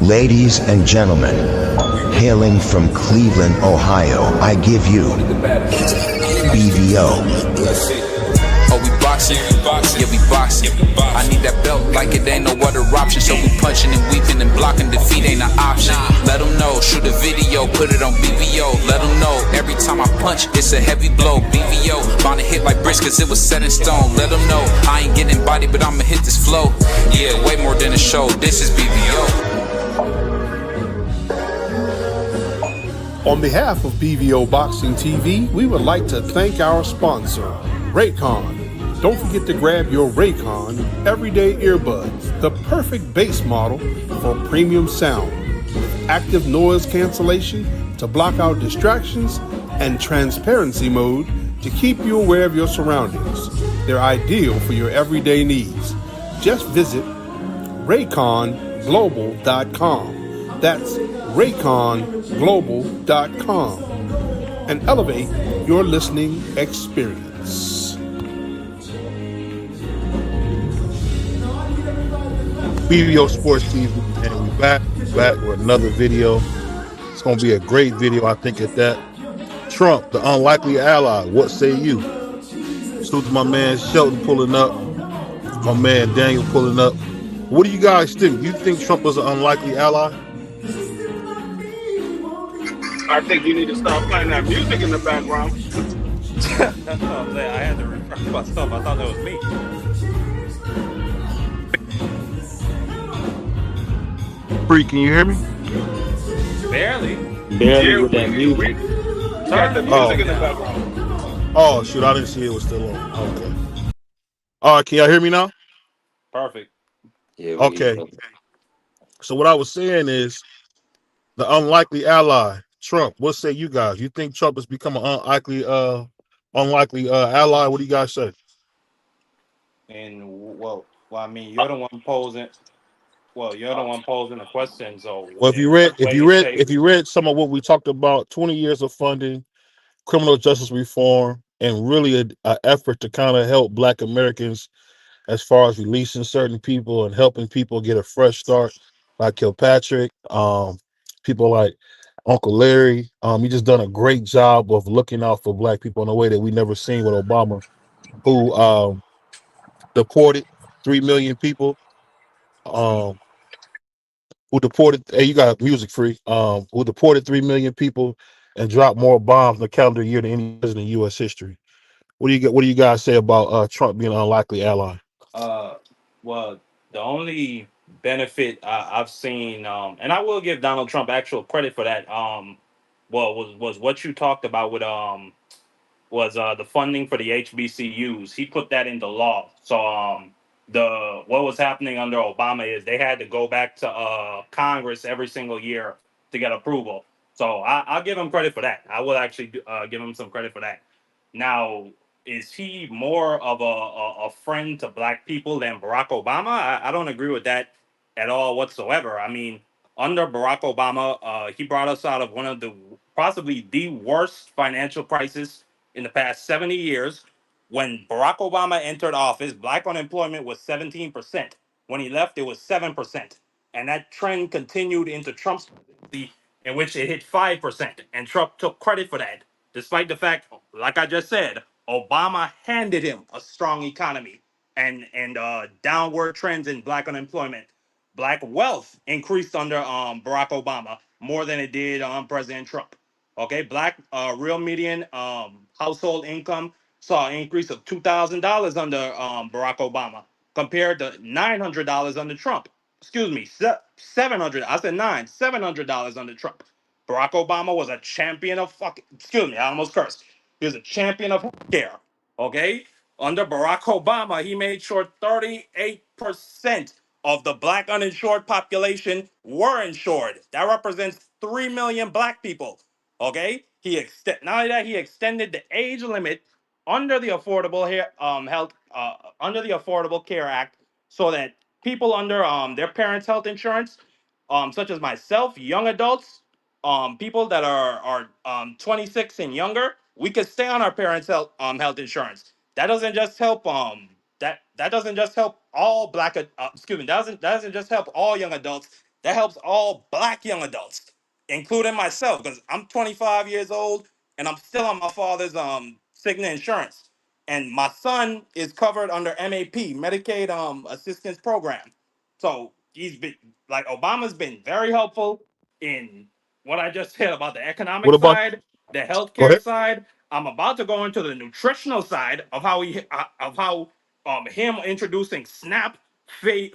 Ladies and gentlemen, hailing from Cleveland, Ohio, I give you BVO. Oh, we boxing? Yeah, we boxing. I need that belt like it ain't no other option. So we punching and weaving and blocking. Defeat ain't an option. Let them know, shoot a video, put it on BVO. Let them know, every time I punch, it's a heavy blow. BVO, bound to hit like bricks cause it was set in stone. Let them know, I ain't getting body, but I'ma hit this flow. Yeah, way more than a show, this is BVO. On behalf of BVO Boxing TV, we would like to thank our sponsor, Raycon. Don't forget to grab your Raycon everyday earbuds, the perfect bass model for premium sound, with active noise cancellation to block out distractions and transparency mode to keep you aware of your surroundings. They're ideal for your everyday needs. Just visit rayconglobal.com. That's rayconglobal.com and elevate your listening experience. BBO Sports TV, and we back with another video. It's gonna be a great video, I think, at that. Trump, the unlikely ally. What say you? Salute to my man Shelton pulling up, my man Daniel pulling up. What do you guys think? You think Trump was an unlikely ally? I think you need to stop playing that music in the background. That's what I'm saying. I had to refresh myself. I thought that was me. Free, can you hear me? Barely. Barely with that music. Turn the music in the background. Oh shoot, I didn't see it was still on. Okay. All right, can y'all hear me now? Perfect. Yeah. Okay. So what I was saying is the unlikely ally, Trump. What say you guys? You think Trump has become an unlikely ally? What do you guys say? And I mean, you're the one posing. Well, you're the one posing the question. So, Well, if you read some of what we talked about, 20 years of funding, criminal justice reform, and really a effort to kind of help Black Americans as far as releasing certain people and helping people get a fresh start, like Kilpatrick, people like Uncle Larry. He just done a great job of looking out for Black people in a way that we never seen with Obama, who deported 3 million people. Who deported? Hey, you got music free. Who deported 3 million people and dropped more bombs in the calendar year than any president in U.S. history. What do you get? What do you guys say about Trump being an unlikely ally? uh, well, the only benefit I've seen, and I will give Donald Trump actual credit for that. Was what you talked about with was the funding for the HBCUs. He put that into law. So the what was happening under Obama is they had to go back to Congress every single year to get approval. So I'll give him credit for that. I will actually give him some credit for that. Now, is he more of a friend to Black people than Barack Obama? I don't agree with that at all whatsoever. I mean, under Barack Obama, he brought us out of one of the possibly the worst financial crisis in the past 70 years. When Barack Obama entered office, Black unemployment was 17%. When he left, it was 7%. And that trend continued into Trump's presidency, in which it hit 5%. And Trump took credit for that, despite the fact, like I just said, Obama handed him a strong economy and downward trends in Black unemployment. Black wealth increased under Barack Obama more than it did President Trump. Okay, Black real median household income saw an increase of $2,000 under Barack Obama compared to $900 under Trump. Excuse me, 700. I said $700 under Trump. Barack Obama was a champion of fucking. Excuse me, I almost cursed. He was a champion of healthcare. Okay, under Barack Obama, he made sure 38% of the Black uninsured population were insured. That represents 3 million Black people. Okay, not only that, he extended the age limit under the under the Affordable Care Act, so that people under their parents' health insurance, such as myself, young adults, people that are 26 and younger, we could stay on our parents' health insurance. That doesn't just help that doesn't just help all that doesn't just help all young adults. That helps all black young adults, including myself, because I'm 25 years old and I'm still on my father's Cigna insurance. And my son is covered under MAP, Medicaid assistance program. So he's been like Obama's been very helpful in what I just said about the What economic about? side, the Go healthcare ahead. side. I'm about to go into the nutritional side of how him introducing SNAP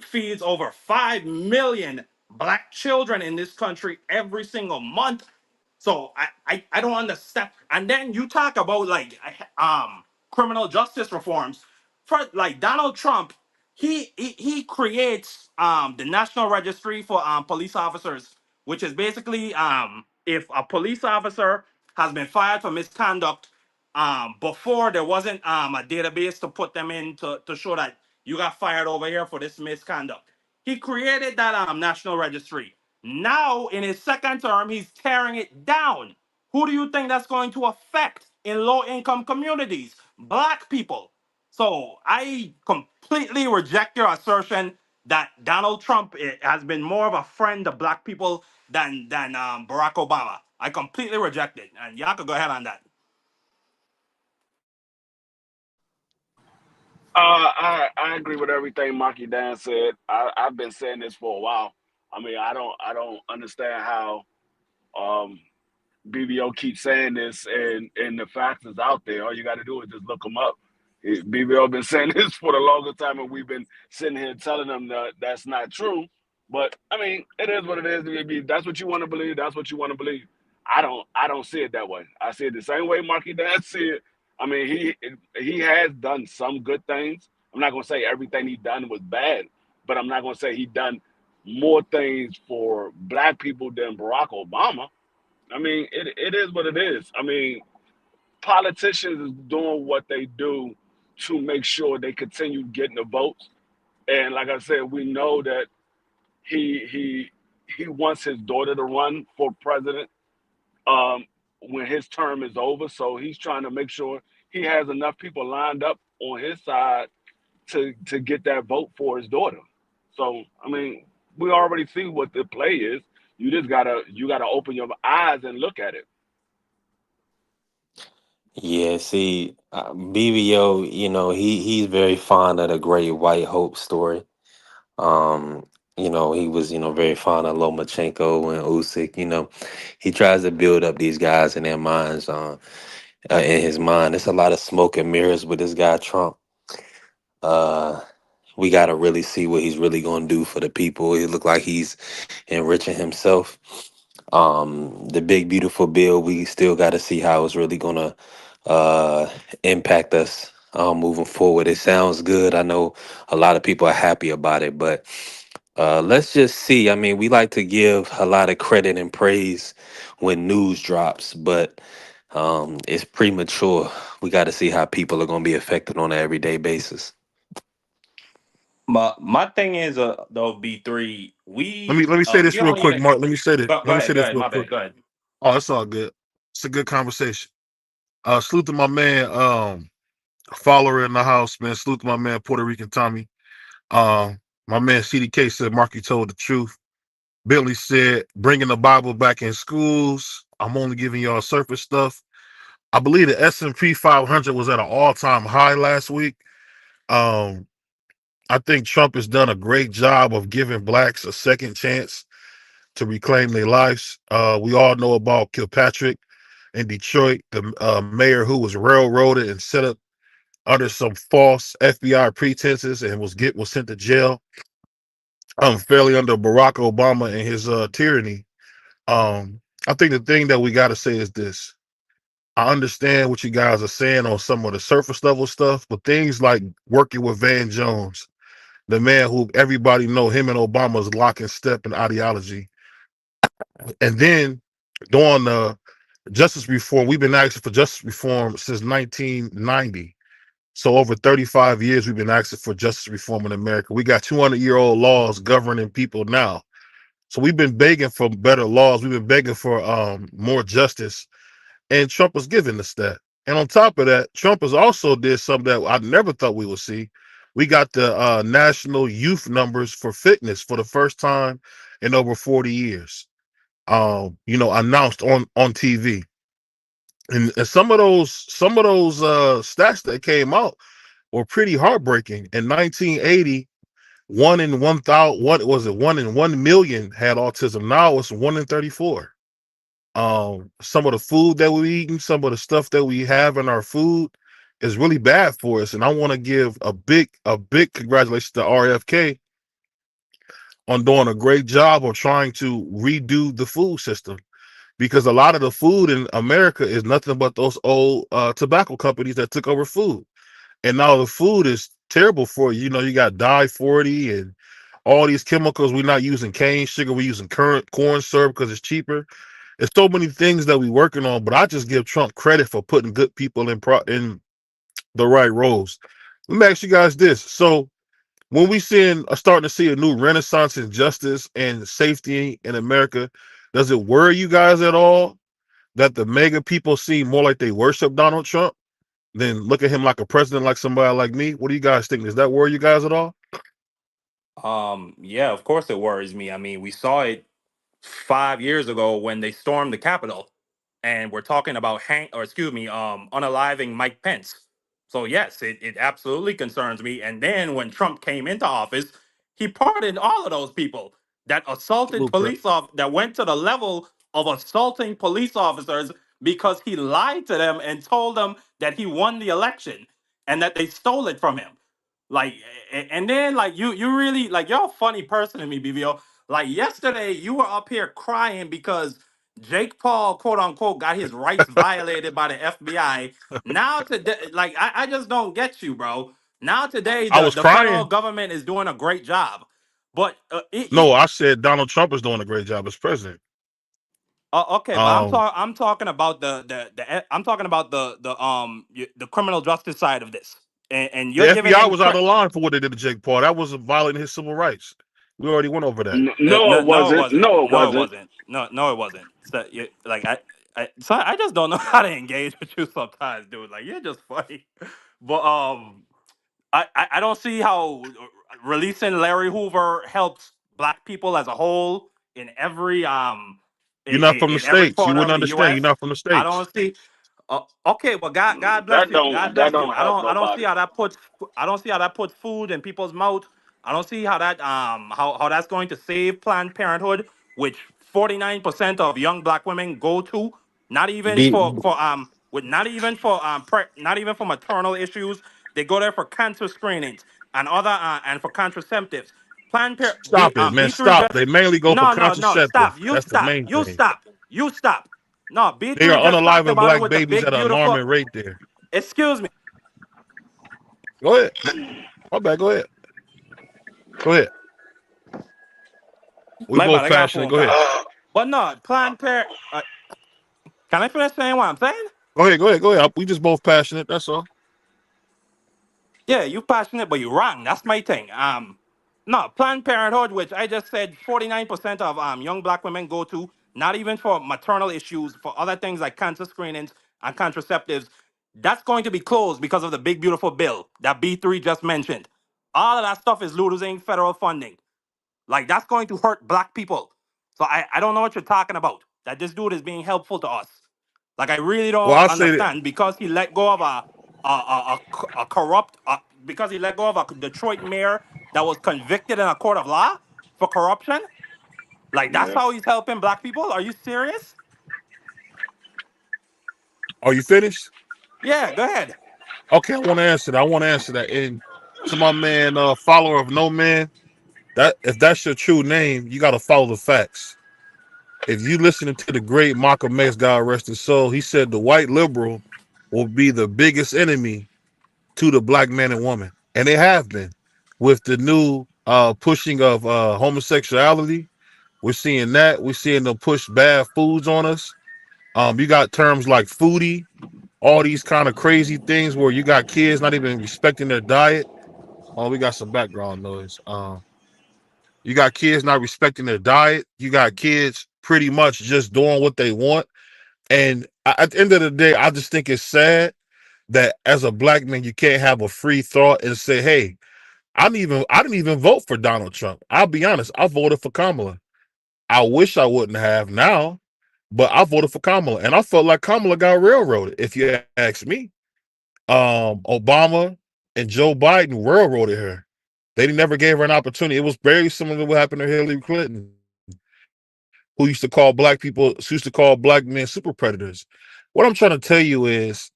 feeds over 5 million black children in this country every single month. So I don't understand. And then you talk about like criminal justice reforms. For like Donald Trump, he creates the National Registry for police officers, which is basically if a police officer has been fired for misconduct, before there wasn't a database to put them in to show that you got fired over here for this misconduct. He created that national registry. Now in his second term, he's tearing it down. Who do you think that's going to affect in low income communities? Black people. So I completely reject your assertion that Donald Trump has been more of a friend of black people than Barack Obama. I completely reject it, and y'all could go ahead on that. I agree with everything Marky Dan said. I've been saying this for a while. I mean, I don't understand how um, BBO keeps saying this, and the facts is out there. All you got to do is just look them up. BBO been saying this for the longest time, and we've been sitting here telling them that that's not true. But I mean, it is what it is. Maybe that's what you want to believe. That's what you want to believe. I don't see it that way. I see it the same way Marky Dan see it. I mean, he has done some good things. I'm not gonna say everything he done was bad, but I'm not gonna say he done more things for black people than Barack Obama. I mean, it is what it is. I mean, politicians is doing what they do to make sure they continue getting the votes. And like I said, we know that he wants his daughter to run for president um, when his term is over. So he's trying to make sure he has enough people lined up on his side to get that vote for his daughter. So I mean, we already see what the play is. You gotta open your eyes and look at it. Yeah, see, BBO, he's very fond of the Great White Hope story. Um, he was, very fond of Lomachenko and Usyk. He tries to build up these guys in their minds. In his mind, it's a lot of smoke and mirrors with this guy Trump. Uh, we got to really see what he's really going to do for the people. It look like he's enriching himself. The big beautiful bill, we still got to see how it's really gonna impact us moving forward. It sounds good. I know a lot of people are happy about it, but let's just see. I mean, we like to give a lot of credit and praise when news drops, but it's premature. We got to see how people are going to be affected on an everyday basis. My thing is though B3 Let me say we this real don't quick, even Mark. Let me say this. go Let me say ahead, go this ahead, real my quick. bad, go ahead. Oh, it's all good. It's a good conversation. Salute to my man, follower in the house, man. Salute to my man, Puerto Rican Tommy. My man CDK said Marky told the truth. Bentley said bringing the Bible back in schools. I'm only giving y'all surface stuff. I believe the S&P 500 was at an all-time high last week. Um, I think Trump has done a great job of giving blacks a second chance to reclaim their lives. We all know about Kilpatrick in Detroit, the mayor who was railroaded and set up under some false FBI pretenses and was sent to jail unfairly under Barack Obama and his tyranny. I think the thing that we got to say is this. I understand what you guys are saying on some of the surface level stuff, but things like working with Van Jones, the man who everybody know him and Obama's lock and step in ideology, and then doing the justice reform. We've been asking for justice reform since 1990. So over 35 years, we've been asking for justice reform in America. We got 200-year-old laws governing people now. So we've been begging for better laws. We've been begging for more justice, and Trump was giving us that. And on top of that, Trump has also did something that I never thought we would see. We got the national youth numbers for fitness for the first time in over 40 years. Announced on TV. And some of those stats that came out were pretty heartbreaking. In 1980, 1 in 1,000, what was it? 1 in 1 million had autism. Now it's 1 in 34. Some of the food that we're eating, some of the stuff that we have in our food is really bad for us. And I want to give a big congratulations to RFK on doing a great job of trying to redo the food system, because a lot of the food in America is nothing but those old tobacco companies that took over food. And now the food is terrible for you. You got dye 40 and all these chemicals. We're not using cane sugar. We're using current corn syrup because it's cheaper. There's so many things that we're working on, but I just give Trump credit for putting good people in the right roles. Let me ask you guys this. So when we starting to see a new renaissance in justice and safety in America, does it worry you guys at all that the mega people seem more like they worship Donald Trump than look at him like a president, like somebody like me? What do you guys think? Does that worry you guys at all? Yeah, of course it worries me. I mean, we saw it 5 years ago when they stormed the Capitol, and we're talking about unaliving Mike Pence. So yes, it absolutely concerns me. And then when Trump came into office, he pardoned all of those people that assaulted Blueprint. that went to the level of assaulting police officers because he lied to them and told them that he won the election and that they stole it from him. Like, and then like you really like you're a funny person to me, BVO. Like yesterday, you were up here crying because Jake Paul, quote unquote, got his rights violated by the FBI. Now today, like I just don't get you, bro. Now today, I the was the federal crying. government is doing a great job, but No, I said Donald Trump is doing a great job as president. okay, but Um, I'm talking about I'm talking about the criminal justice side of this, and the you're giving FBI him was out credit. of line for what they did to Jake Paul. That was violating his civil rights. We already went over that. No, No, it no, it wasn't. wasn't. No, it No, it wasn't. wasn't. No, no, it wasn't. So, like I just don't know how to engage with you sometimes, dude. Like you're just funny. But I don't see how releasing Larry Hoover helps black people as a whole in every You're not from the in every states. You corner wouldn't of the understand. You're U.S. not from the I states. don't see. Okay, well, God bless That you. don't God that bless you. don't help I don't see nobody. how that puts. I don't see how that puts food in people's mouth. I don't see how that how that's going to save Planned Parenthood, which 49% of young black women go to. Not even B, for with not even for maternal issues. They go there for cancer screenings and other and for contraceptives. Stop it, man. B3 Stop. just They mainly go for no contraceptive. stop. You That's the stop. main You thing. stop. You stop. No, They B3 are just talked unaliving about it black with the babies big at an beautiful. alarming rate there. Excuse me. Go ahead. My bad. Go ahead. Go ahead. We My bad, both I got a passionate. phone Go ahead. call. But no, Planned Parent. Can I finish saying what I'm saying? Go ahead. Go ahead. Go ahead. We just both passionate. That's all. Yeah, you passionate, but you wrong. That's my thing. No, Planned Parenthood, which I just said 49% of young black women go to, not even for maternal issues, for other things like cancer screenings and contraceptives, that's going to be closed because of the big beautiful bill that B3 just mentioned. All of that stuff is losing federal funding. Like that's going to hurt black people. So I don't know what you're talking about. That this dude is being helpful to us. Like I really Well, don't I say that. understand because he let go of a corrupt because he let go of a Detroit mayor that was convicted in a court of law for corruption. Like that's Yeah. how he's helping black people. Are you serious? Are you finished? Yeah, go ahead. Okay, I want to answer that. I want to answer that. And to my man, follower of no man, that if that's your true name, you got to follow the facts. If you listening to the great Malcolm X, God rest his soul, he said the white liberal will be the biggest enemy to the black man and woman, and they have been with the new pushing of homosexuality. We're seeing that. We're seeing them push bad foods on us. You got terms like foodie, all these kind of crazy things where you got kids not even respecting their diet. Oh, we got some background noise. You got kids not respecting their diet. You got kids pretty much just doing what they want. And at the end of the day, I just think it's sad that as a black man, you can't have a free thought and say, "Hey, I didn't even vote for Donald Trump. I'll be honest, I voted for Kamala." I wish I wouldn't have now, but I voted for Kamala, and I felt like Kamala got railroaded. If you ask me, Obama and Joe Biden railroaded her. They never gave her an opportunity. It was very similar to what happened to Hillary Clinton, who used to call black people, used to call black men super predators. What I'm trying to tell you is,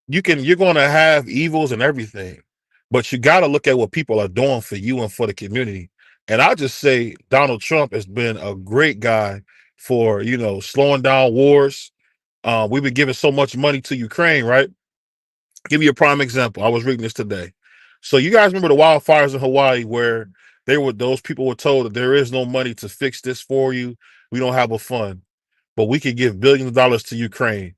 you're going to have evils and everything, but you got to look at what people are doing for you and for the community. And I just say Donald Trump has been a great guy for, slowing down wars. We've been giving so much money to Ukraine, right? Give you a prime example. I was reading this today. So you guys remember the wildfires in Hawaii where those people were told that there is no money to fix this for you. We don't have a fund, but we could give billions of dollars to Ukraine.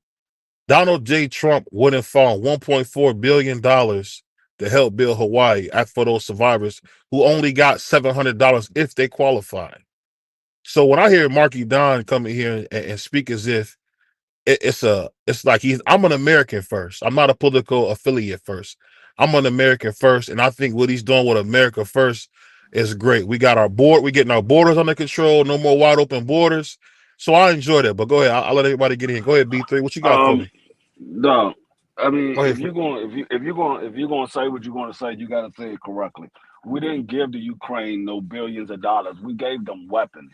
Donald J. Trump went and found $1.4 billion to help build Hawaii for those survivors who only got $700 if they qualified. So when I hear Marky Don come in here and speak as if it's like I'm an American first. I'm not a political affiliate first. I'm an American first, and I think what he's doing with America first is great. We're getting our borders under control. No more wide open borders. So I enjoy that. But go ahead. I'll let everybody get in. Go ahead, B3. What you got for me? No, I mean, Go ahead. if you're going to say what you're going to say, you got to say it correctly. We didn't give the Ukraine no billions of dollars. We gave them weapons.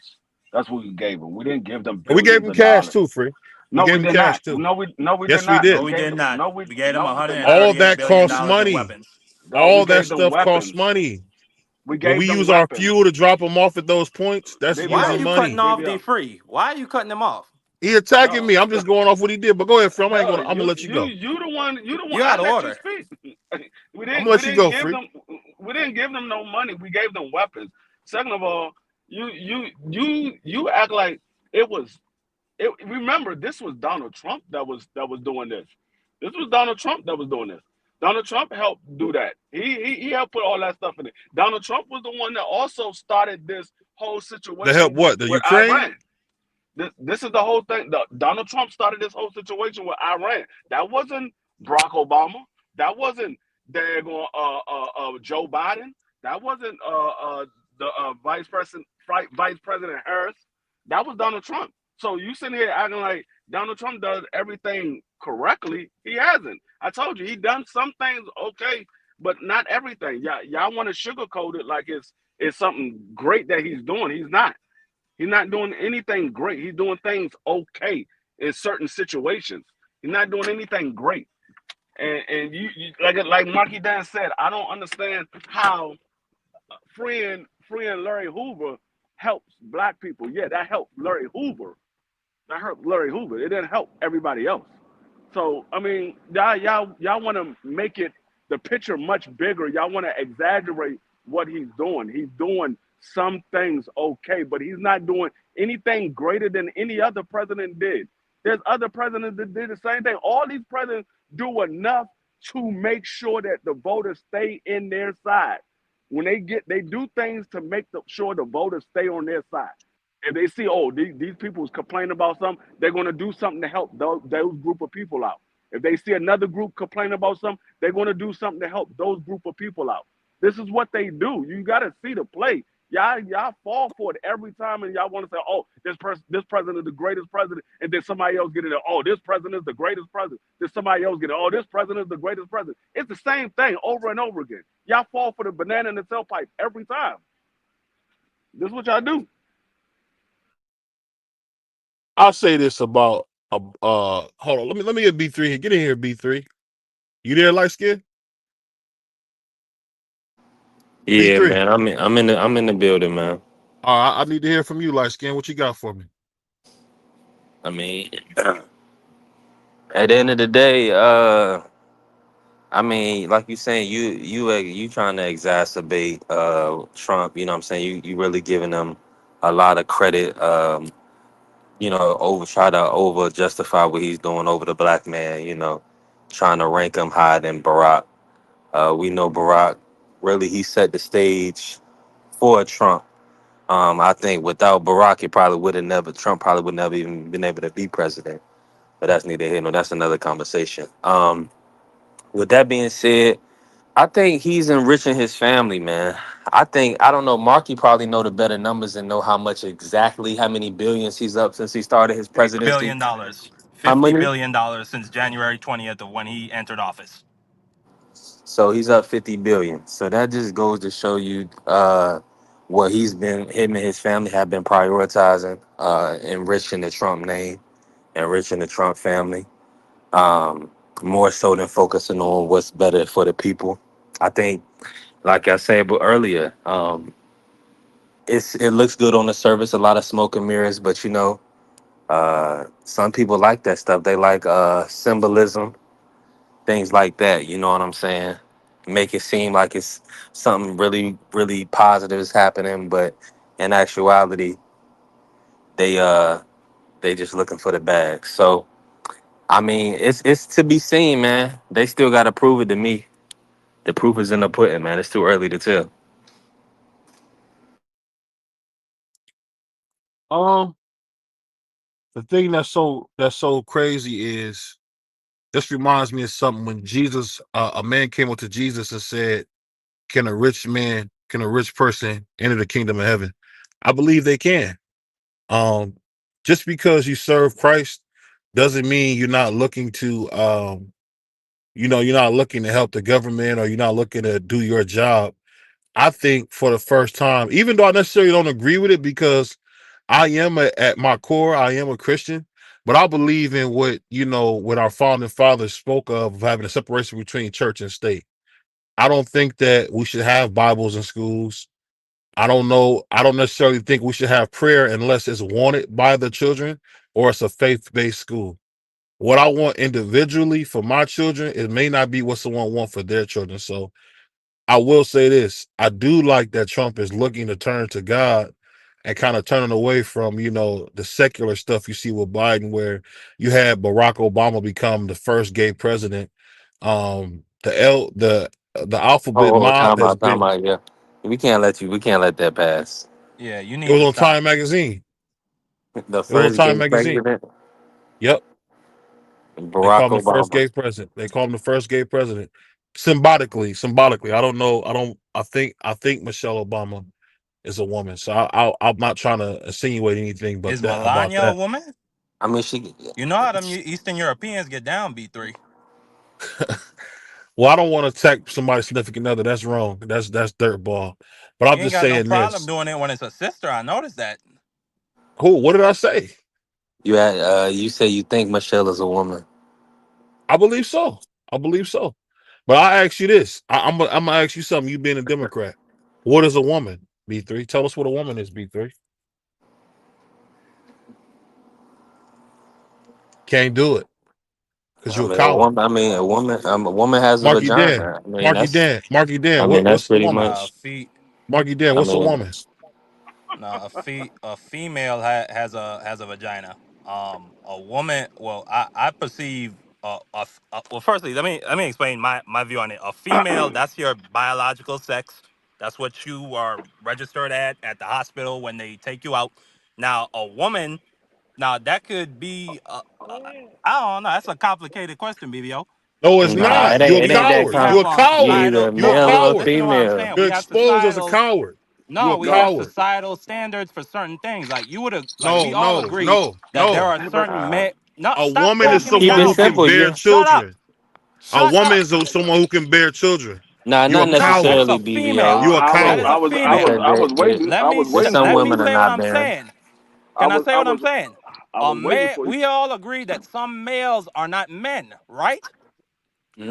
That's what we gave them. We didn't give them And we gave billions him of cash dollars. too, Free. We No, gave we him did cash not. too. No, we did Yes, we not. No, did. we did not. We gave them No, we did not. All 138 that billion costs dollars in money. weapons. No, we All that gave them stuff costs weapons. money. We When gave we them use our weapons. fuel to drop them off at those points, that's Why are using BBL, you cutting money. off D BBL. Free? Why are you cutting them off? He attacking No, me. I'm just going off what he did. But go ahead, Free. no, I'm gonna let you go. you the one. You the one. You I out of let you order. speak. I'm gonna We let you didn't go, give Free. them. We didn't give them no money. We gave them weapons. Second of all, you act like it was. Remember, this was Donald Trump that was doing this. This was Donald Trump that was doing this. Donald Trump helped do that. He helped put all that stuff in it. Donald Trump was the one that also started this whole To help situation what? The with Ukraine? Iran. This is the whole thing. Donald Trump started this whole situation with Iran. That wasn't Barack Obama. That wasn't Joe Biden. That wasn't the Vice President Harris. That was Donald Trump. So you sitting here acting like Donald Trump does everything correctly. He hasn't. I told you he done some things okay, but not everything. Y'all want to sugarcoat it like it's something great that he's doing. He's not. He's not doing anything great. He's doing things okay in certain situations. He's not doing anything great. And you like Marky Dan said, I don't understand how freeing Larry Hoover helps black people. Yeah, that helped Larry Hoover. That helped Larry Hoover. It didn't help everybody else. So I mean, y'all want to make it the picture much bigger. Y'all want to exaggerate what he's doing. He's doing some things okay, but he's not doing anything greater than any other president did. There's other presidents that did the same thing. All these presidents do enough to make sure that the voters stay in their side. When they do things to make sure the voters stay on their side. If they see, oh, these people is complaining about something, they're going to do something to help those group of people out. If they see another group complaining about something, they're going to do something to help those group of people out. This is what they do. You got to see the play. Y'all fall for it every time, and y'all want to say, "Oh, this president is the greatest president," and then somebody else get it. Oh, this president is the greatest president. Then somebody else get it. Oh, this president is the greatest president. It's the same thing over and over again. Y'all fall for the banana in the tailpipe every time. This is what y'all do. I'll say this about hold on. Let me get B3 here. Get in here, B3. You there, light skin? Yeah, B3. man. I'm in the building, man. I need to hear from you, light skin. What you got for me? I mean, at the end of the day, I mean, like you saying, you trying to exacerbate Trump. You know what I'm saying? You really giving him a lot of credit. Try to over justify what he's doing over the black man. Trying to rank him higher than Barack. We know Barack really he set the stage for Trump. I think without Barack, Trump probably would never even been able to be president. But that's neither here nor that's another conversation. With that being said, I think he's enriching his family, man. I think I don't know. Marky probably know the better numbers and know how much exactly how many billions he's up since he started his presidency. $50 billion. How $50 many? billion since January 20th of when he entered office. So he's up 50 billion. So that just goes to show you what him and his family have been prioritizing, enriching the Trump name, enriching the Trump family, um, more so than focusing on what's better for the people. I think, like I said earlier, it looks good on the surface, a lot of smoke and mirrors, but some people like that stuff. They like symbolism, things like that. You know what I'm saying? Make it seem like it's something really, really positive is happening, but in actuality, they uh they just looking for the bag. So I mean, it's to be seen, man. They still got to prove it to me. The proof is in the pudding, man. It's too early to tell. Um, the thing that's so crazy is this reminds me of something when Jesus, a man came up to Jesus and said, can a rich person enter the kingdom of heaven? I believe they can. Um, just because you serve Christ doesn't mean you're not looking to, you're not looking to help the government or you're not looking to do your job. I think for the first time, even though I necessarily don't agree with it, because at my core, I am a Christian, but I believe in what our founding fathers spoke of having a separation between church and state. I don't think that we should have Bibles in schools. I don't know. I don't necessarily think we should have prayer unless it's wanted by the children or it's a faith-based school. What I want individually for my children, it may not be what someone want for their children. So I will say this. I do like that Trump is looking to turn to God and kind of turning away from, the secular stuff you see with Biden, where you had Barack Obama become the first gay president. The alphabet Oh, mob has time been, out. Yeah, we can't let that pass. Yeah, you it need was to on stop. Time magazine. The It was on first Time gay magazine. president, Yep. They call Barack him the first Obama. gay president. They call him the first gay president. Symbolically. I don't know. I think Michelle Obama is a woman. So I'm not trying to insinuate anything but Is that about Melania a that. woman? I mean, she. You know how them Eastern Europeans get down, B3. Well, I don't want to attack somebody's significant other. That's wrong. That's dirtball. But You I'm ain't just got no saying problem this. doing it when it's a sister. I noticed that. Cool. What did I say? You say you think Michelle is a woman. I believe so. I believe so. But I ask you this. I'm gonna ask you something. You being a Democrat, what is a woman? B3. Tell us what a woman is. B3. Can't do it because I you're a mean, a coward. woman. I mean, a woman has a Marky Dan. vagina. I mean, Marky Dan. Marky Dan. I mean, that's What's a pretty woman? Nah, a much. fe Marky Dan. I What's a mean, woman? nah, a female has a vagina. A woman. Well, I perceive. Well, firstly, let me explain my view on it. A female, that's your biological sex. That's what you are registered at the hospital when they take you out. Now, a woman. Now that could be. I don't know. That's a complicated question, BBO. No, it's nah, Because not. You're a we it ain't have that we coward. kind. You're have a coward. You societal. either You're a male or coward. Listen to what I'm female. saying. You're We have exposed as a societal. coward. You're No, a we have coward. societal standards for certain things. Like you would like No, we all no, agree no, that there no. are But certain Uh, men. No, A stop woman is talking me Keep someone it who down, can simple. BB. bear You Shut up. children. A Shut woman up. is someone who can bear children. nah, You're not a No, coward. that's necessarily a BBO female. You're a I was That is coward. I a was I was because female. I was waiting Let I me was there's waiting some let for me you. women are say what not I'm barren. saying. Can I say I what I'm was saying? I A was waiting man. for you. We all agree that some males are not men, right?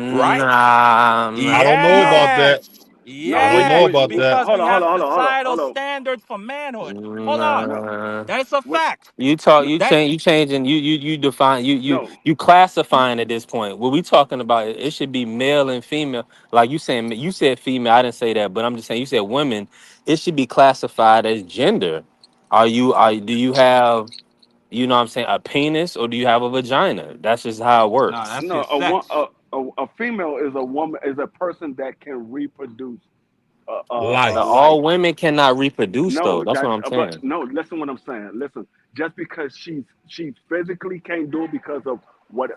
Right? Nah, I don't know No, about that. Yes. I no. don't know Yes. about that. Because Hold we on, hold have on, hold on, hold on, societal hold on. standards for manhood. Hold on. No, nah. That's a what? fact. You talk, That you changing, you define, No, you classifying at this point. What we talking about? It should be male and female. Like you said female. I didn't say that, but I'm just saying you said women. It should be classified as gender. Do you have, you know what I'm saying, a penis or do you have a vagina? That's just how it no, works. that's no. your sex. A female is a woman is a person that can reproduce But Life. life. all women cannot reproduce though. No, That's what that's I'm but saying. no. Listen, what I'm saying. Listen, just because she's physically can't do it because of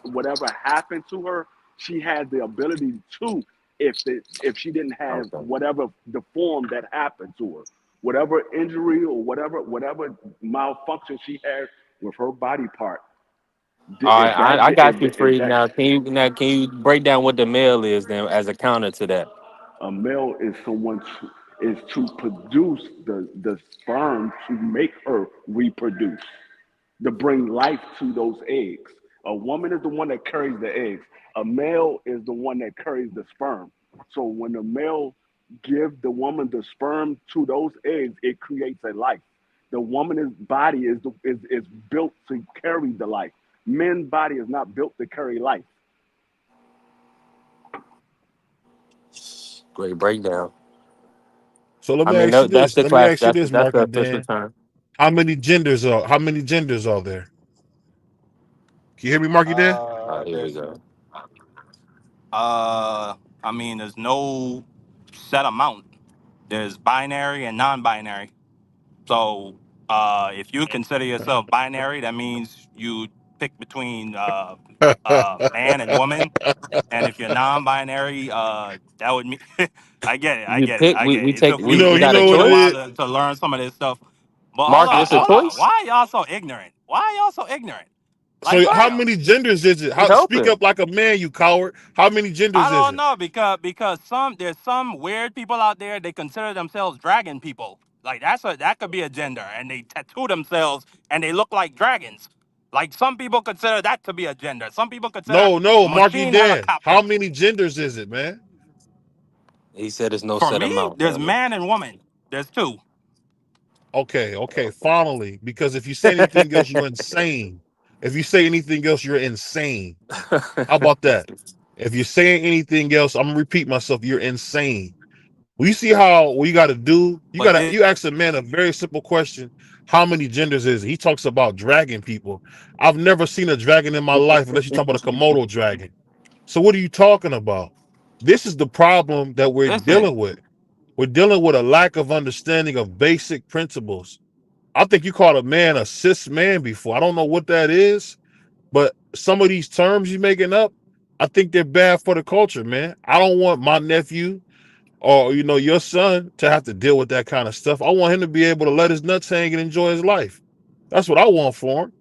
whatever happened to her, she has the ability to. if she didn't have Okay. whatever the form that happened to her, whatever injury or whatever malfunction she had with her body part. All right, If that I got you, if free. that Can you break down what the male is then as a counter to that? A male is is to produce the sperm to make her reproduce, to bring life to those eggs. A woman is the one that carries the eggs. A male is the one that carries the sperm. So when the male gives the woman the sperm to those eggs, it creates a life. The woman's body is built to carry the life. Men's body is not built to carry life. Great breakdown. So let I me mean, ask you that's this. the Let me class. ask you this, That's the Marky official Dan. term. How many genders are there? Can you hear me, Marky Dan? Here we There's go. I mean, there's no set amount. There's binary and non-binary. So if you consider yourself binary, that means you pick between man and woman. And if you're non-binary, that would mean I get it, I You get it, pick. I get We it. It take. took me We it got a You took know me what a it choice. while is. to learn some of this stuff. But Mark, it's a choice. why are y'all so ignorant? Why are y'all so ignorant? Like So for how real. many genders is it? We Speak helping. up like a man, you coward. How many I genders is don't it? know because there's some weird people out there, they consider themselves dragon people. Like that could be a gender, and they tattoo themselves and they look like dragons. Like some people consider that to be a gender. Some people consider No, Marky machine Dan. How helicopters. many genders is it, man? He said there's no For set me, amount, there's brother. man and woman. There's two. Okay, finally. Because if you say anything else, you're insane. If you say anything else, you're insane. How about that? If you're saying anything else, I'm gonna repeat myself. You're insane. Well, you see how what you got to do? But You ask a man a very simple question: how many genders is it? He talks about dragon people. I've never seen a dragon in my life unless you talk about a Komodo dragon. So what are you talking about? This is the problem that we're listen, dealing with. We're dealing with a lack of understanding of basic principles. I think you called a man a cis man before. I don't know what that is, but some of these terms you're making up, I think they're bad for the culture, man. I don't want my nephew or your son to have to deal with that kind of stuff. I want him to be able to let his nuts hang and enjoy his life. That's what I want for him.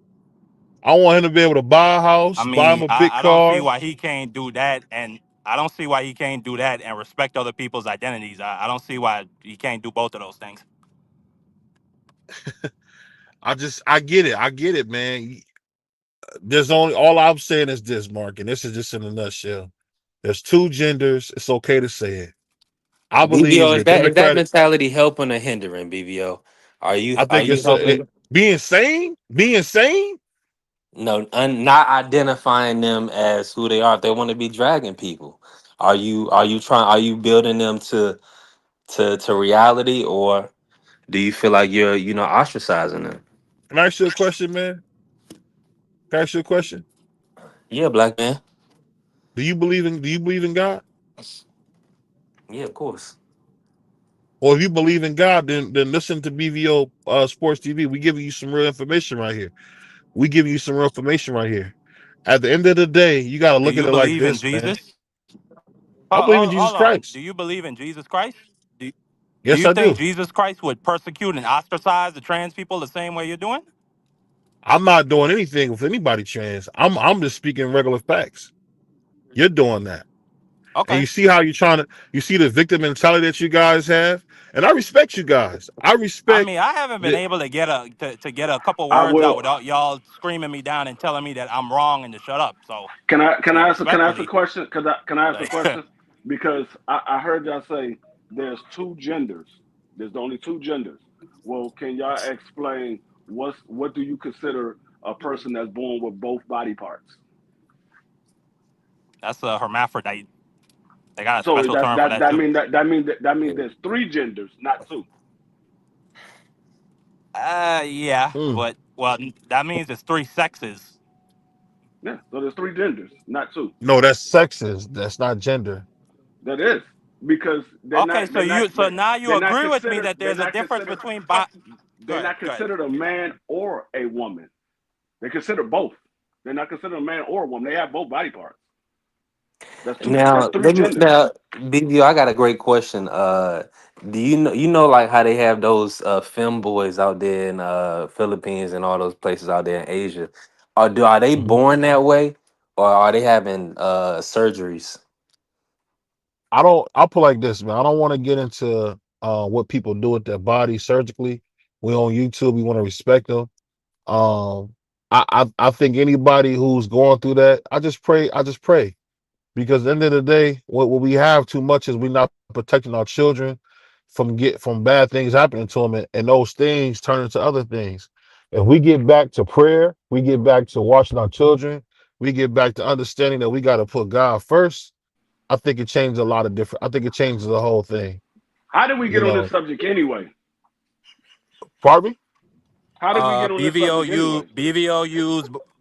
I want him to be able to buy a I house, buy him mean, a big I don't see car. why he can't do that, and I don't see why he can't do that and respect other people's identities. I don't see why he can't do both of those things. I get it. I get it, man. There's only all I'm saying is this, Mark, and this is just in a nutshell. There's two genders. It's okay to say it. I believe BVO, the is that Democratic. mentality helping or hindering? BVO, I are think you it's helping? being sane. Being sane. No, not identifying them as who they are. If they want to be dragon people, are you building them to reality, or do you feel like you're ostracizing them? Can I ask you a question, man? Can I ask you a question? Yeah, black man. Do you believe in God? Yeah, of course. Or if you believe in God, then listen to BVO Sports TV. We giving you some real information right here. We giving you some real information right here. At the end of the day, you got to Do look at you it like believe in this, man. Jesus? I believe in Jesus Hold on. Christ. Do you believe in Jesus Christ? Do, do Yes, you I think do. Jesus Christ would persecute and ostracize the trans people the same way you're doing? I'm not doing anything with anybody trans. I'm just speaking regular facts. You're doing that. And Okay. you see how you're trying to you see the victim mentality that you guys have. And I respect you guys. I I respect mean, I haven't been that. able to get to get a couple I words out will. without y'all screaming me down and telling me that I'm wrong and to shut up. So, Can I mean, I ask a respectfully, question? Can I ask a like, question? Because I heard y'all say there's two genders. There's only two genders. Well, can y'all explain what do you consider a person that's born with both body parts? that's a hermaphrodite. They got a So special term for that too. that means there's three genders, not two. Yeah, Mm. but well, that means it's three sexes. Yeah, so there's three genders, not two. No, that's sexist. That's not gender. That is because Okay, so now you they're not agree with me considered that there's a difference between Go they're ahead, not go ahead. considered a man or a woman. They consider bored both. They're not considered a man or a woman. They have both body parts. That's two. That's Now, three genders. BBO, I got a great question. Do you know like how they have those femboys out there in Philippines and all those places out there in Asia? Are they Mhm. born that way, or are they having surgeries? I'll put like this, man. I don't want to get into what people do with their body surgically. We on YouTube, we want to respect them. Um, I think anybody who's going through that, I just pray. Because at the end of the day, what we have too much is we're not protecting our children from bad things happening to them, and those things turn into other things. If we get back to prayer, we get back to watching our children, we get back to understanding that we got to put God first. I think it changes a lot of different. I think it changes the whole thing. How did we You get on this know, subject anyway? pardon me. How did we get on this subject BVOU anyway?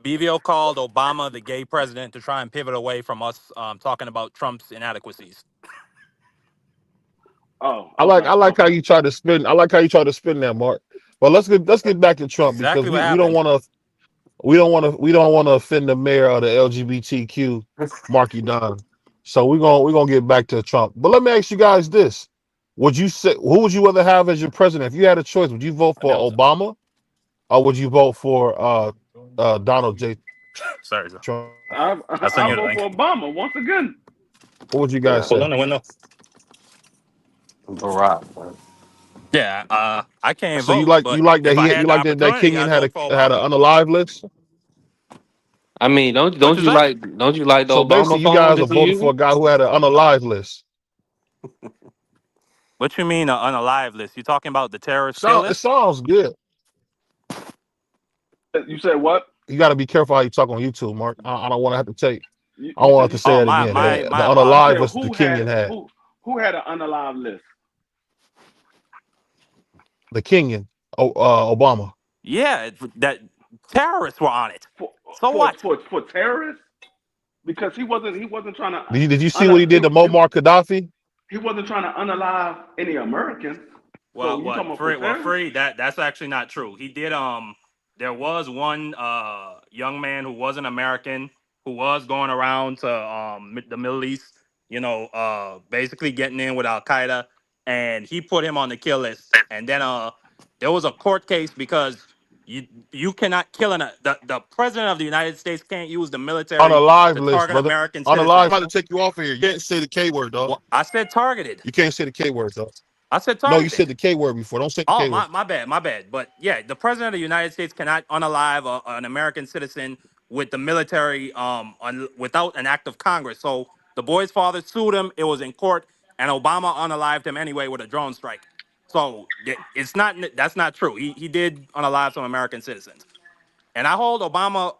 BVO called Obama the gay president to try and pivot away from us talking about Trump's inadequacies. Oh, I okay, like how okay. you try to spin. I like how you try to spin that, Mark. But let's get back to Trump because Exactly what we don't happened. want to we don't want to offend the mayor of the LGBTQ, Marky Don. So we're gonna get back to Trump. But let me ask you guys this: would you say who would you rather have as your president? If you had a choice, would you vote for Nelson. Obama or would you vote for Donald J. Sorry, sir. Trump? I'll send I you the vote link. for Obama once again. What would you guys Yeah, Hold say? on the window. Barack. Man. Yeah, I can't So vote, but if I you had the like that opportunity, Kenyan I'd vote for had an Obama. unalive list? I mean, What you say? don't you like the So basically, Obama you phone guys are that you voting for using? a guy who had an unalive list. What you mean an unalive list? You talking about the terrorist kill It list? sounds good. You said what? You got to be careful how you talk on YouTube, Mark. I don't want to have to take. I You don't said want to say Oh, it again. The my you unalive said apologies. list the Kenyan had. who had an unalive list The Kenyan, Obama. Yeah, that terrorists were on it. for So what? for terrorists because he wasn't trying to Did you see what un, he did to Muammar Gaddafi? he wasn't trying to unalive any Americans. So Well, you what talking about for free? Well, terrorists? free. That's actually not true. He did. There was one young man who was an American who was going around to the Middle East. Basically getting in with Al Qaeda, and he put him on the kill list. And then there was a court case because you cannot kill the president of the United States can't use the military Unalive to list, target brother. American Unalive. I'm citizens. about to take you off of here. You can't say the K word, dog. Well, I said targeted. You can't say the K word, though. I said No, you said targeted. the K word before. Don't say the Oh, K word. my bad. But yeah, the president of the United States cannot unalive an American citizen with the military without an act of Congress. So the boy's father sued him. It was in court, and Obama unalived him anyway with a drone strike. So it's not that's not true. He did unalive some American citizens, and I hold Obama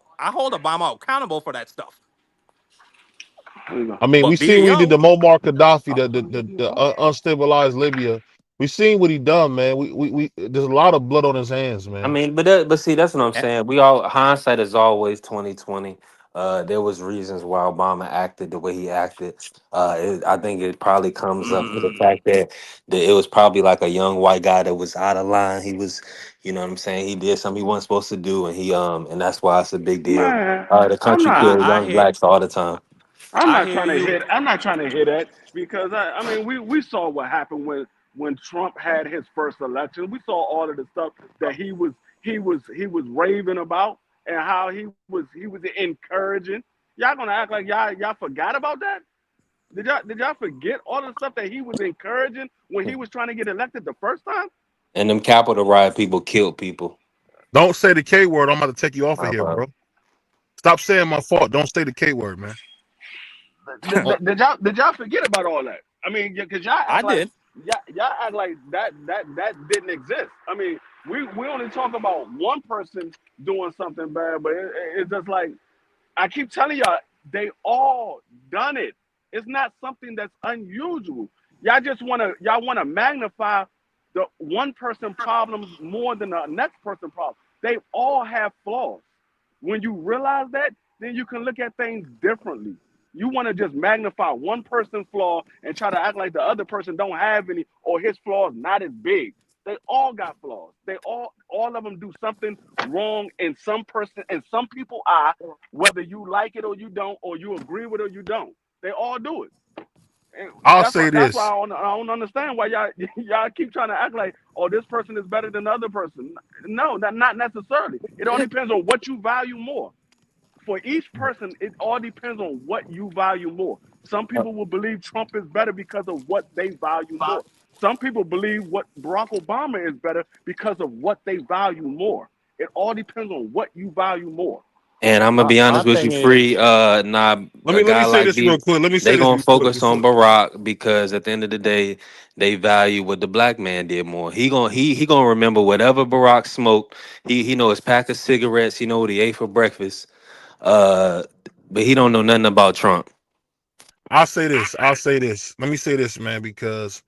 accountable for that stuff. There you go. I mean, we But seen what he did BBO, to Muammar Gaddafi, unstabilized Libya. We seen what he done, man. There's a lot of blood on his hands, I man. mean, but see, that's what I'm eh, saying. We all hindsight is always 2020. There was reasons why Obama acted the way he acted. I think it probably comes up to the mm, fact that it was probably like a young white guy that was out of line. He was, you know what I'm saying. He did something he wasn't supposed to do, and that's why it's a big deal. Man, The I'm country not. kill I young hear blacks all the time. I'm I not hear trying to you. hit. I'm not trying to hit that because I mean we saw what happened when Trump had his first election. We saw all of the stuff that he was raving about and how he was encouraging. Y'all gonna act like y'all forgot about that? Did y'all forget all the stuff that he was encouraging when he was trying to get elected the first time? And them Capitol riot people killed people. Don't say the K word. I'm about to take you off of My here, bad. bro. Stop saying my fault. Don't say the K word, man. Did y'all forget about all that? I mean, because y'all I act like did. y'all act like that didn't exist. I mean, we only talk about one person doing something bad, but it's just like I keep telling y'all, they all done it. It's not something that's unusual. Y'all wanna magnify the one person problems more than the next person problem. They all have flaws. When you realize that, then you can look at things differently. You want to just magnify one person's flaw and try to act like the other person don't have any or his flaws not as big. They all got flaws. They all of them do something wrong in some person and some people eye, whether you like it or you don't, or you agree with it or you don't. They all do it. And I'll that's why say that's why this. I don't understand why y'all keep trying to act like, oh, this person is better than the other person. No, not necessarily. It all depends on what you value more. For each person, it all depends on what you value more. Some people will believe Trump is better because of what they value more. Some people believe what Barack Obama is better because of what they value more. It all depends on what you value more. And I'm gonna be My honest with you, thing is, free. Nah, a Let me guy say like this real B, quick. Let me say they this gonna real quick focus before. on Barack because at the end of the day, they value what the black man did more. He gonna remember whatever Barack smoked. He know his pack of cigarettes. He know what he ate for breakfast. Uh, but he don't know nothing about Trump. I'll say this. I'll say this. Let me say this, man, because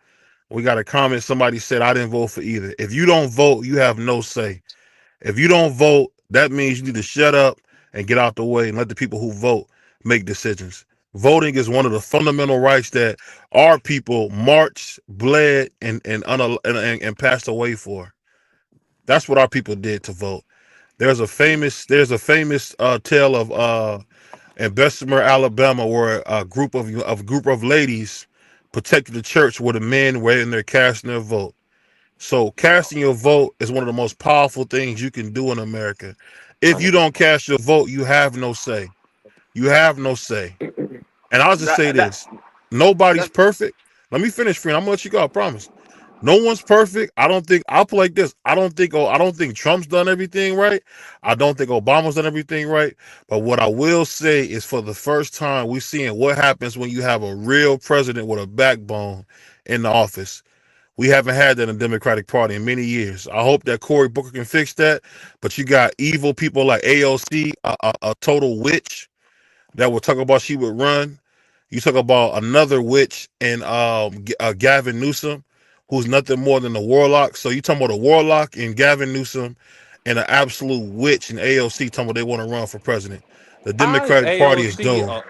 we got a comment. Somebody said I didn't vote for either. If you don't vote, you have no say. If you don't vote, that means you need to shut up and get out the way and let the people who vote make decisions. Voting is one of the fundamental rights that our people marched, bled, and passed away for. That's what our people did to vote. There's a famous tale of in Bessemer, Alabama, where a group of ladies protected the church where the men were in there casting their vote. So casting your vote is one of the most powerful things you can do in America. If you 100%. don't cast your vote, you have no say. You have no say. And I'll just That say that this: nobody's that's perfect. Let me finish, friend. I'm gonna let you go. I promise. No one's perfect. I don't think I'll put like this. I don't think Trump's done everything right. I don't think Obama's done everything right. But what I will say is for the first time we're seeing what happens when you have a real president with a backbone in the office. We haven't had that in the Democratic Party in many years. I hope that Cory Booker can fix that. But you got evil people like AOC, a total witch that will talk about she would run. You talk about another witch and Gavin Newsom, who's nothing more than a warlock. So you talking about a warlock and Gavin Newsom and an absolute witch and AOC talking about they want to run for president. The how is Democratic Party is AOC doomed. a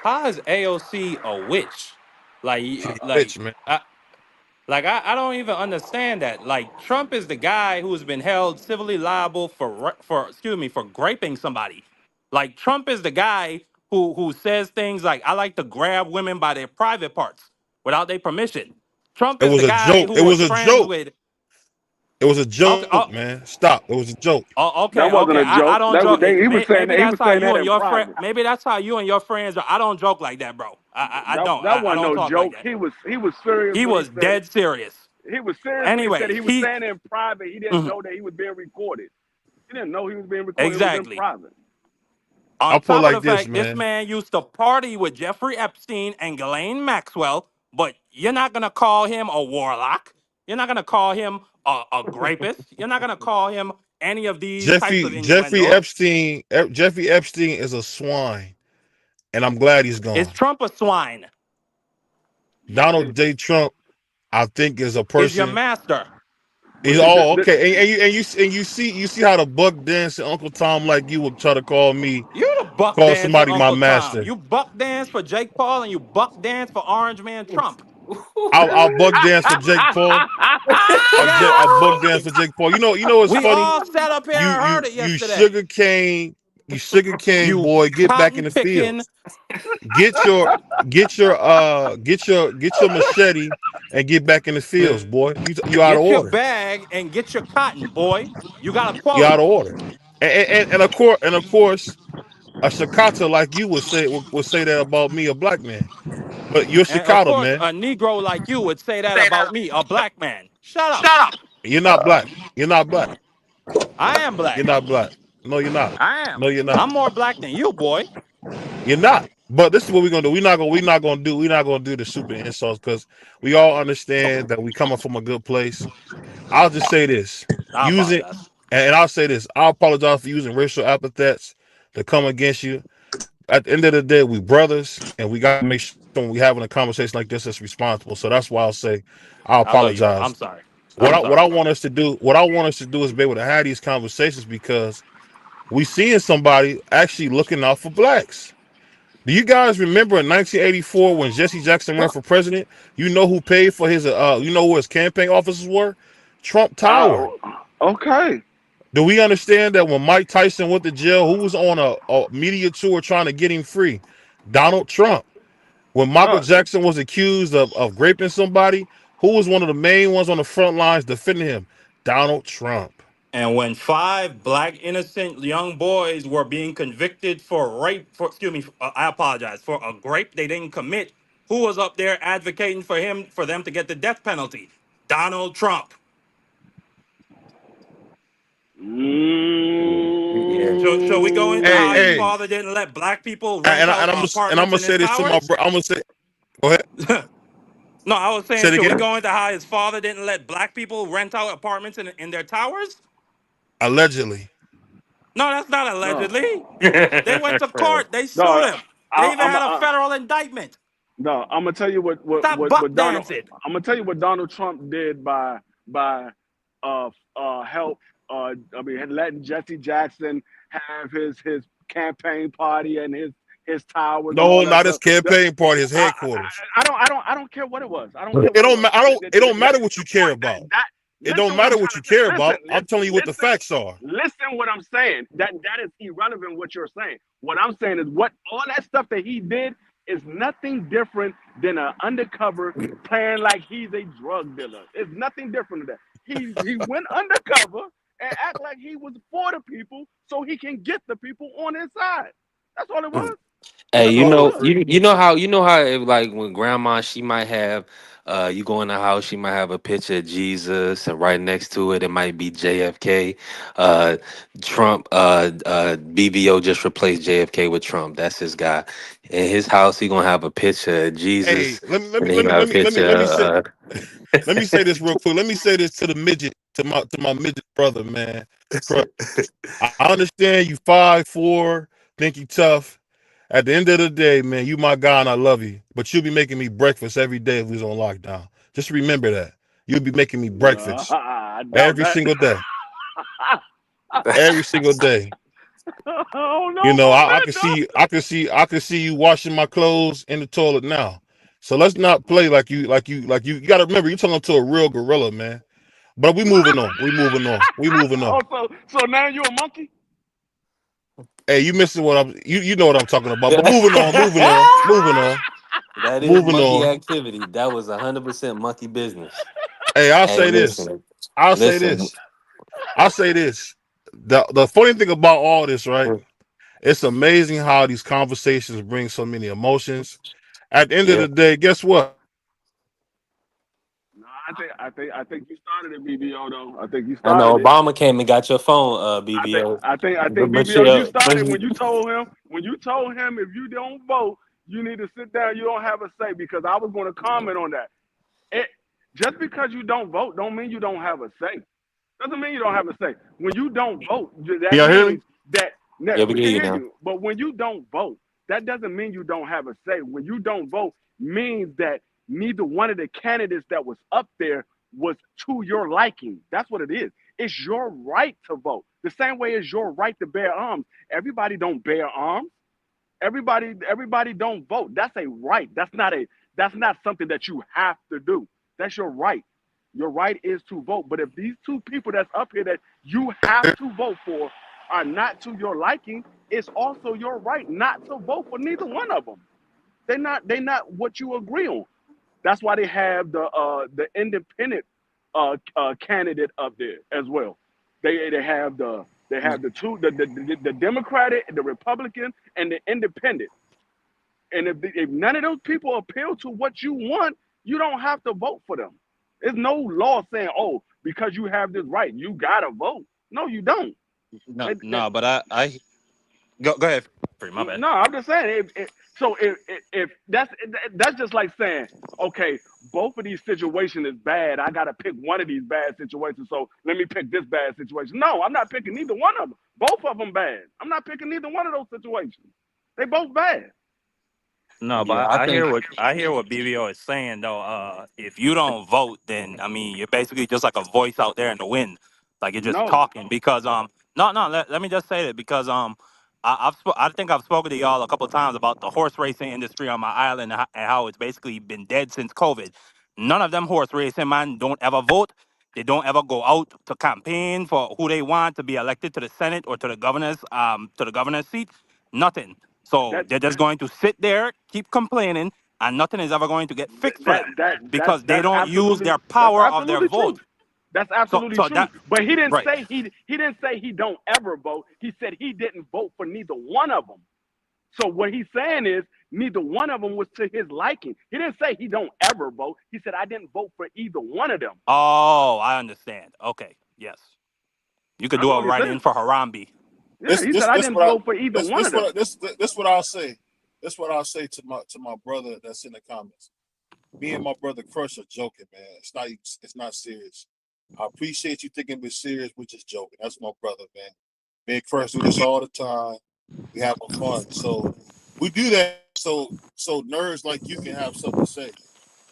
how is AOC a witch? Like, She's a like witch, man. I don't even understand that. Like, Trump is the guy who's been held civilly liable for excuse me, for graping somebody. Like, Trump is the guy who says things like, I like to grab women by their private parts without their permission. Trump It is was the a guy joke. who It was was a friends joke. with It was a okay, joke, man. Stop. It was a joke. that okay, wasn't okay. a I joke. don't That was joke. he was saying Maybe that he that's was how saying you that and in your friend. private. Maybe that's how you and your friends are. I don't joke like that, bro. I don't. That I wasn't don't no talk like joke. that. He was serious He when he was said it. dead serious. He was serious when he said it. Anyway, He was he saying in private. He didn't mhm, know that he was being recorded. He didn't know he was being recorded. It was in exactly. private. On I'll put it top of like the this, fact, this man. man used to party with Jeffrey Epstein and Ghislaine Maxwell, but you're not gonna call him a warlock. You're not gonna call him a grapist. You're not gonna call him any of these types of Jeffrey Jeffrey innuendos. Epstein Jeffrey Epstein is a swine, and I'm glad he's Is gone. Trump a swine? Donald J. Trump, I think, is a Is your person. master? He's all okay, and you see how the buck dance and Uncle Tom like you would try to You the buck call dance with somebody my Uncle Tom. master. You buck dance for Jake Paul and you buck dance for Orange Man Trump. I'll buck dance for Jake Paul. Yes. I'll buck dance for Jake Paul. You know what's We funny? all sat up here You and you heard it you yesterday. sugar cane You boy, get back in cotton the picking. field. Get your get your machete and get back in the fields, boy. You out of Get your order. bag and get your cotton, boy. You got a You out quota. of order. And of course, a Shakata like you would say that about me, a black man. But you're And of Shakata, course, man. a Negro like you would say that about me, a black man. Shut up. You're not black. You're not black. I am You're black. not black. No, you're not. I am. No, you're I'm not. more black than you, boy. You're not. But this is what we're gonna do. We're not gonna do the super insults because we all understand that we coming from a good place. I'll just say this. I Using apologize. and I'll say this. I apologize for using racial epithets to come against you. At the end of the day, we brothers, and we gotta make sure when we having a conversation like this, it's responsible. So that's why I'll say I I love you, bro. I'm apologize. sorry. What I'm I what I sorry, bro. want us to do, what I want us to do is be able to have these conversations because we seeing somebody actually looking out for blacks. Do you guys remember in 1984 when Jesse Jackson ran for president? You know who paid for his you know who his campaign offices were? Trump Uh, Tower. okay. Do we understand that when Mike Tyson went to jail, who was on a media tour trying to get him free? Donald Trump. When Michael Uh, Jackson was accused of raping somebody, who was one of the main ones on the front lines defending him? Donald Trump. And when five black innocent young boys were being convicted for rape, for excuse me, I apologize, for a grape they didn't commit, who was up there advocating for them to get the death penalty? Donald Trump. Yeah. So we go into Hey, how his hey, father didn't let black people rent and out I'm apartments gonna in his say this to my towers? bro. I'm gonna say, go ahead, No, I was say saying, it should we again. go into how his father didn't let black people rent out apartments in their towers? Allegedly. No, that's not no, allegedly. They went to court. They no. sued him. They even had a I, federal indictment. no, I'm gonna tell you Stop buck what Donald. dancing. I'm gonna tell you what Donald Trump did by help. I mean, letting Jesse Jackson have his campaign party and his towers and No, all that not his stuff. campaign party, his headquarters. I don't care what it was. I don't care It what it don't. was. It don't matter what Listen you to the care point about. that It listen don't what I'm matter trying what to you say. care about. I'm telling you what the Listen. facts are. Listen what I'm saying. That is irrelevant what you're saying. What I'm saying is what all that stuff that he did is nothing different than an undercover playing like he's a drug dealer. It's nothing different than that. He went undercover and act like he was for the people so he can get the people on his side. That's all it was. Hey, That's That's all all it it was. was. you know how if, like when grandma she might have you go in the house she might have a picture of Jesus and right next to it it might be JFK. Uh Trump BBO just replaced JFK with Trump. That's his guy. In his house he gonna have a picture of Hey, Jesus let me let and me then he let me gonna have let a me let me picture let me say of let me say this real quick. Let me say this to the midget, to my midget brother, man. Bro, I understand you 5'4", think you tough. At the end of the day, man, you my guy and I love you. But you'll be making me breakfast every day if we was on lockdown. Just remember that. You'll be making me breakfast I doubt every that. single day. Every single day. I don't You know know, about I that, can dog. see I can see you washing my clothes in the toilet now. So let's not play you gotta remember you're talking to a real gorilla, man. But we moving on. We moving on. We moving on. Oh, so now you a monkey? Hey, you missing what you know what I'm talking about. But moving on, moving on, moving on, that is moving monkey on. activity. That was 100% monkey business. Hey, I'll Hey, say this. listen. I'll say Listen. this. I'll say this. The funny thing about all this, right? It's amazing how these conversations bring so many emotions. At the end of Yeah. the day, guess what? No, I think you started it, BBO though. I think you I know started it. Obama came and got your phone, BBO. I think BBO you Michelle, started when you told him if you don't vote, you need to sit down. You don't have a say because I was going to comment on that. It just because you don't vote don't mean you don't have a say. Doesn't mean you don't have a say. When you don't vote, Can that y'all hear me? means that no, yeah, we we get can you hear now. you. But when you don't vote, that doesn't mean you don't have a say. When you don't vote, means that neither one of the candidates that was up there was to your liking. That's what it is. It's your right to vote. The same way as your right to bear arms. Everybody don't bear arms. Everybody don't vote. That's a right. That's not something that you have to do. That's your right. Your right is to vote. But if these two people that's up here that you have to vote for are not to your liking, it's also your right not to vote for neither one of them. They not what you agree on. That's why they have the independent candidate up there as well. They have the two the Democratic, the Republican, and the Independent. And if none of those people appeal to what you want, you don't have to vote for them. There's no law saying, oh, because you have this right, you gotta vote. No, you don't. No, It, it, no, but I go ahead. Free, my bad. no, I'm just saying. If that's just like saying, okay, both of these situations is bad. I gotta pick one of these bad situations. So let me pick this bad situation. No, I'm not picking neither one of them. Both of them bad. I'm not picking neither one of those situations. They both bad. No, Yeah, but I I think. hear what BBO is saying though. If you don't vote, then I mean you're basically just like a voice out there in the wind, like you're just No, talking. Because no, let me just say that because I think I've spoken to y'all a couple of times about the horse racing industry on my island and how it's basically been dead since COVID. None of them horse racing man don't ever vote. They don't ever go out to campaign for who they want to be elected to the Senate or to the governor's seat. Nothing. So that they're just going to sit there, keep complaining, and nothing is ever going to get fixed for That them that that because they that's don't use absolutely their power of their true. vote. That's So, absolutely so true. that But he didn't right. say he didn't say he don't ever vote. He said he didn't vote for neither one of them. So what he's saying is neither one of them was to his liking. He didn't say he don't ever vote. He said I didn't vote for either one of them. Oh, I understand. Okay, yes, you could That's do a all he write-in said. for Harambe. Yeah, he said I didn't vote for either one of them. This what I'll say. This what I'll say to my brother that's in the comments. Me and my brother Crush are joking, man. It's not serious. I appreciate you thinking we're serious. We're just joking. That's my brother, man. Me and Crush do this all the time. We having fun. So we do that so nerds like you can have something to say.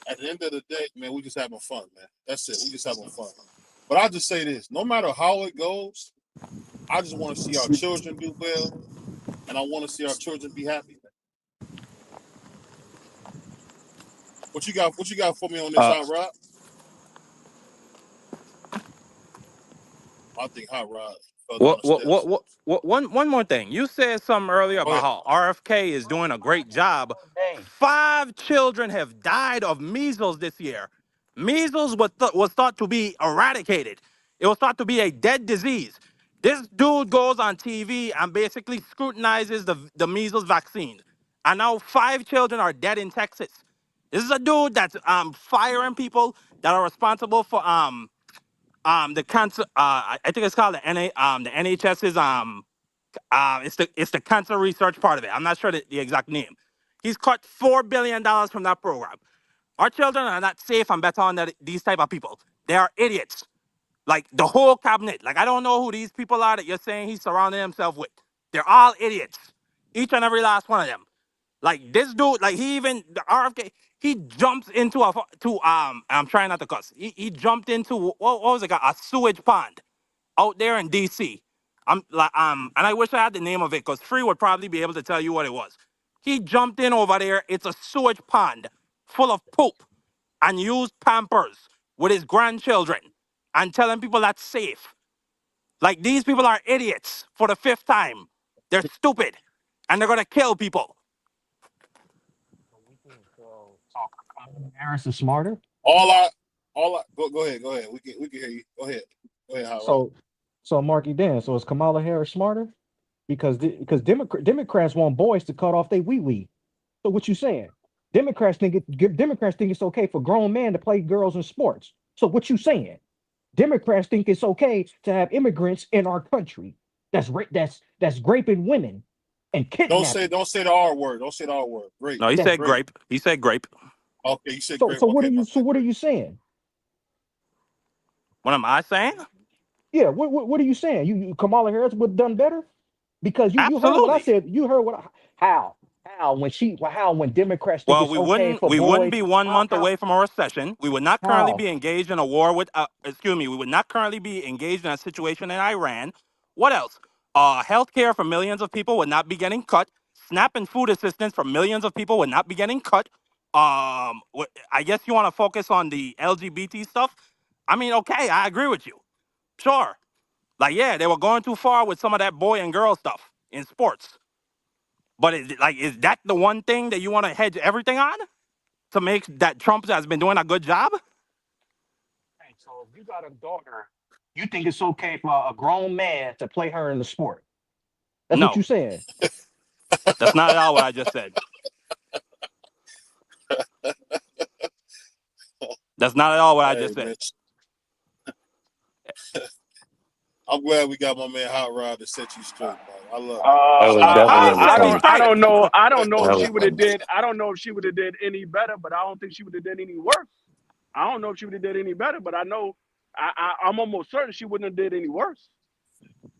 At the end of the day, man, we just having fun, man. That's it. We just having fun. But I'll just say this: no matter how it goes, I just want to see our children do well, and I want to see our children be happy. What you got? What you got for me on this, Hot Rod? I think Hot Rod fell down the steps. One more thing. You said something earlier Go about ahead. how RFK is doing a great job. 5 children have died of measles this year. Measles was thought to be eradicated. It was thought to be a dead disease. This dude goes on TV and basically scrutinizes the measles vaccine. And now 5 children are dead in Texas. This is a dude that's firing people that are responsible for the cancer. I think it's called the NHS's it's the cancer research part of it. I'm not sure the exact name. He's cut $4 billion from that program. Our children are not safe and bet on that these type of people. They are idiots. Like the whole cabinet. Like I don't know who these people are that you're saying he's surrounding himself with. They're all idiots. Each and every last one of them. Like this dude, like he even the RFK, he jumps into I'm trying not to cuss. He jumped into what was it called? A sewage pond out there in DC. I'm like and I wish I had the name of it because Free would probably be able to tell you what it was. He jumped in over there. It's a sewage pond full of poop and used Pampers with his grandchildren and telling people that's safe. Like these people are idiots for the 5th time. They're stupid and they're gonna kill people. Harris is smarter. All I go ahead. We can hear you. Go ahead, Hot Rod. So Marky Dan. So is Kamala Harris smarter? Because Democrats want boys to cut off their wee wee. So what you saying? Democrats think it's okay for grown men to play girls in sports. So what you saying? Democrats think it's okay to have immigrants in our country that's raping women and kidnapping. Don't say the R word. Don't say the R word. Great. No, he That's said grape. He said grape. Okay, you said so great. so what Okay, are you so what are you saying? What am I saying? Yeah, what are you saying? You Kamala Harris would have done better? Because you heard what I Absolutely. said. You heard when Democrats think Well, it's okay for we wouldn't boys. be 1 month How away from a recession. We would not currently how be engaged in a war with we would not currently be engaged in a situation in Iran. What else? Healthcare for millions of people would not be getting cut. SNAP and food assistance for millions of people would not be getting cut. I guess you want to focus on the LGBT stuff. I mean, okay, I agree with you. Sure. Like, yeah, they were going too far with some of that boy and girl stuff in sports. But is that the one thing that you want to hedge everything on to make that Trump has been doing a good job? Hey, so if you got a daughter, you think it's okay for a grown man to play her in the sport? That's what No, you saying. that's not at all what I just said. That's not at all what I hey, just said. Mitch. I'm glad we got my man Hot Rod to set you straight, man. I love it. That was How definitely set me funny. I straight? don't know. I don't know That if she was would have funny. did. I don't know if she would have did any better, but I don't think she would have did any worse. I don't know if she would have did any better, but I know I'm almost certain she wouldn't have did any worse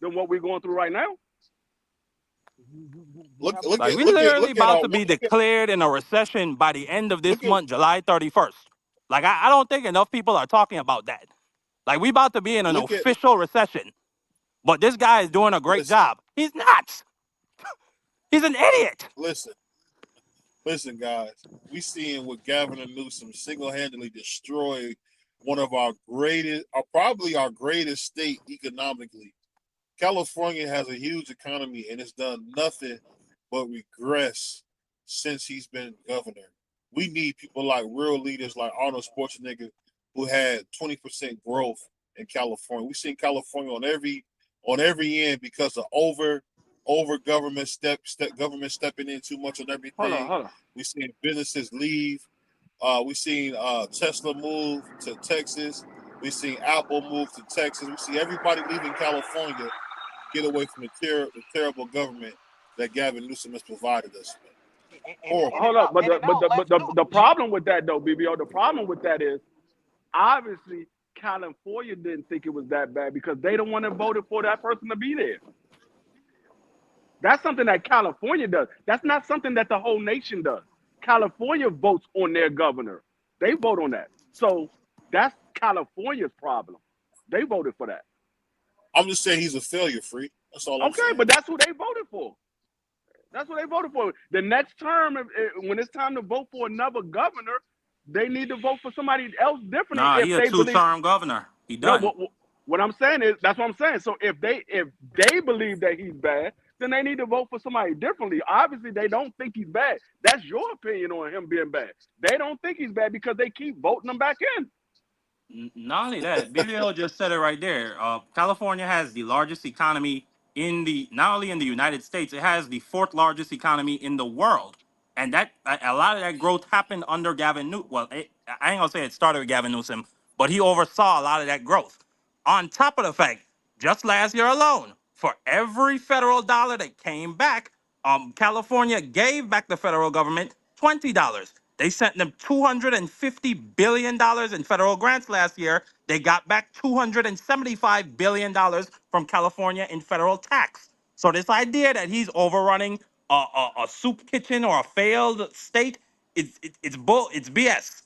than what we're going through right now. Look Like at we literally about our to be look at declared in a recession by the end of this look at month, July 31st. Like I don't think enough people are talking about that. Like we about to be in an look at official recession, but this guy is doing a great listen, job. He's not. He's an idiot. listen, guys. We seeing what Gavin Newsom single-handedly destroy one of our greatest, or probably our greatest state economically. California has a huge economy and it's done nothing but regress since he's been governor. We need people like real leaders like Arnold Schwarzenegger, who had 20% growth in California. We've seen California on every end because of over government stepping in too much on everything. Hold on. We've seen businesses leave. We've seen Tesla move to Texas. We've seen Apple move to Texas. We see everybody leaving California, get away from the terrible government that Gavin Newsom has provided us with. Horrible. Hold up, but the problem with that though, BBO, the problem with that is obviously California didn't think it was that bad because they don't want to vote for that person to be there. That's something that California does. That's not something that the whole nation does. California votes on their governor. They vote on that. So that's California's problem. They voted for that. I'm just saying he's a failure, Free. That's all I'm saying. Okay, but that's who they voted for. That's what they voted for. The next term, when it's time to vote for another governor, they need to vote for somebody else differently. Nah, if he a they believe, two-term governor. He no, done. what I'm saying is, that's what I'm saying. So if they believe that he's bad, then they need to vote for somebody differently. Obviously, they don't think he's bad. That's your opinion on him being bad. They don't think he's bad because they keep voting him back in. Not only that, BBL just said it right there. California has the largest economy not only in the United States, it has the fourth largest economy in the world, and that a lot of that growth happened under Gavin Newsom. Well, I ain't gonna say it started with Gavin Newsom, but he oversaw a lot of that growth. On top of the fact, just last year alone, for every federal dollar that came back, California gave back the federal government $20. They sent them $250 billion in federal grants last year. They got back $275 billion from California in federal tax. So this idea that he's overrunning a soup kitchen or a failed state, it's BS.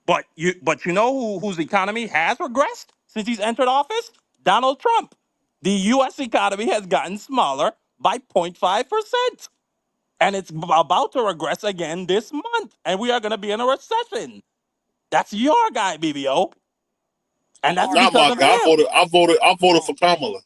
But you know whose economy has regressed since he's entered office? Donald Trump. The U.S. economy has gotten smaller by 0.5%. And it's about to regress again this month. And we are going to be in a recession. That's your guy, BBO. And that's Not because my of guy. him. I voted for Kamala.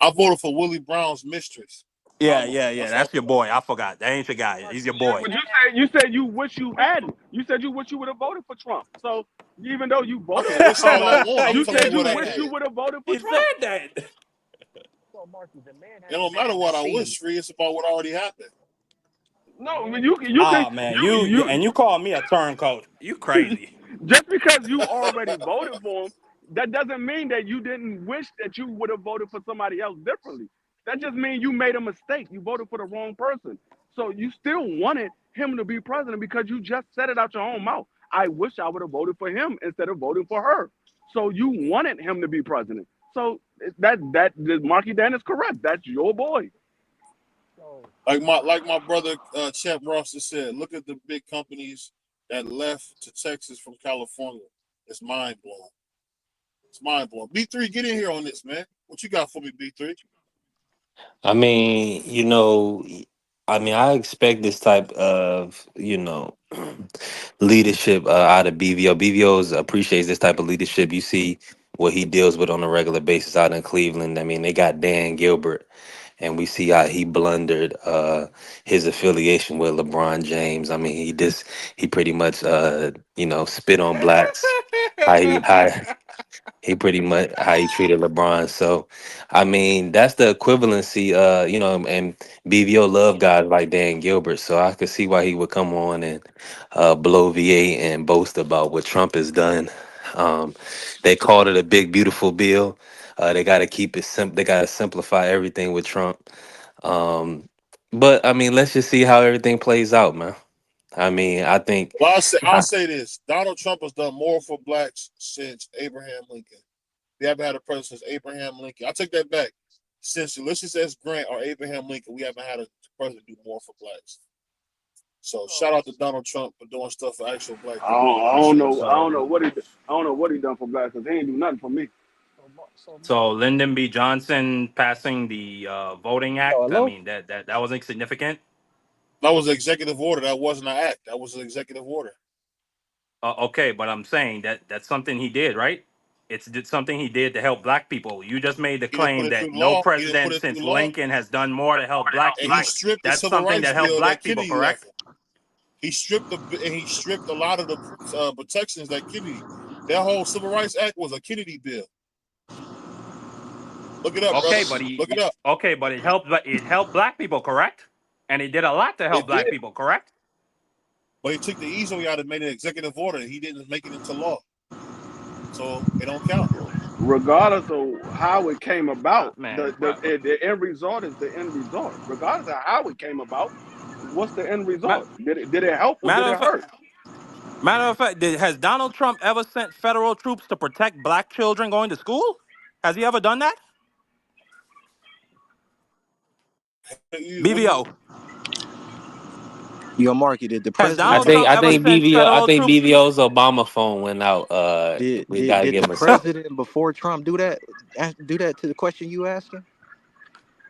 I voted for Willie Brown's mistress. Yeah. Kamala. That's your boy. I forgot. That ain't your guy. He's your boy. But you said you wish you hadn't. You said you wish you would have voted for Trump. So even though you voted Okay, for that's all I Kamala, want. I'm you telling said you you what I wish did. you would have voted for He Trump. said that. It don't matter what I wish, Free. It's about what already happened. No, you Oh can man, you call me a turncoat. You crazy. just because you already voted for him, that doesn't mean that you didn't wish that you would have voted for somebody else differently. That just means you made a mistake. You voted for the wrong person. So you still wanted him to be president because you just said it out your own mouth. I wish I would have voted for him instead of voting for her. So you wanted him to be president. So that Marky Dan is correct. That's your boy. Like my brother Champ Ross just said, look at the big companies that left to Texas from California. It's mind blowing. It's mind blowing. B3, get in here on this, man. What you got for me, B3? I mean, I expect this type of, leadership out of BVO. BVO's appreciates this type of leadership. You see what he deals with on a regular basis out in Cleveland. I mean, they got Dan Gilbert, and we see how he blundered his affiliation with LeBron James. I mean, he pretty much spit on blacks. How he pretty much how he treated LeBron. So, I mean, that's the equivalency. And BVO love guys like Dan Gilbert. So I could see why he would come on and blow VA and boast about what Trump has done. They called it a big, beautiful bill. They got to keep it simple. They got to simplify everything with Trump. But I mean, let's just see how everything plays out, man. I mean, I think. Well, I'll say this: Donald Trump has done more for blacks since Abraham Lincoln. We haven't had a president since Abraham Lincoln. I take that back. Since Ulysses S. Grant or Abraham Lincoln, we haven't had a president do more for blacks. So shout out to Donald Trump for doing stuff for actual black people. I don't know what he done for blacks. He ain't do nothing for me. So Lyndon B. Johnson passing the Voting Act. I Hello? mean, that wasn't significant. That was an executive order. That wasn't an act. That was an executive order. Okay, but I'm saying that's something he did, right? It's something he did to help black people. You just made the He didn't put claim it that through no law. He didn't put president it since through law. Lincoln has done more to help black And people. he stripped the That's civil something rights that helped bill black that people, Kennedy left correct? him. he stripped a lot of the protections that Kennedy. That whole Civil Rights Act was a Kennedy bill. Look it up, Okay, brother. Look it up. but it helped black people, correct? And he did a lot to help It black did, people, correct? but he took the easy way out and made an executive order. He didn't make it into law, so it don't count. Regardless of how it came about, Man, the end result is the end result. Regardless of how it came about, what's the end result? Did it help or did matter it of fact, hurt? has Donald Trump ever sent federal troops to protect black children going to school? Has he ever done that? BBO. Yo, Marky, did the Has president Donald Trump I ever think sent BBO I federal think troops? BBO's Obama phone went out. did We did, gotta did give the him a second. president before Trump do that? Do that to the question you asking?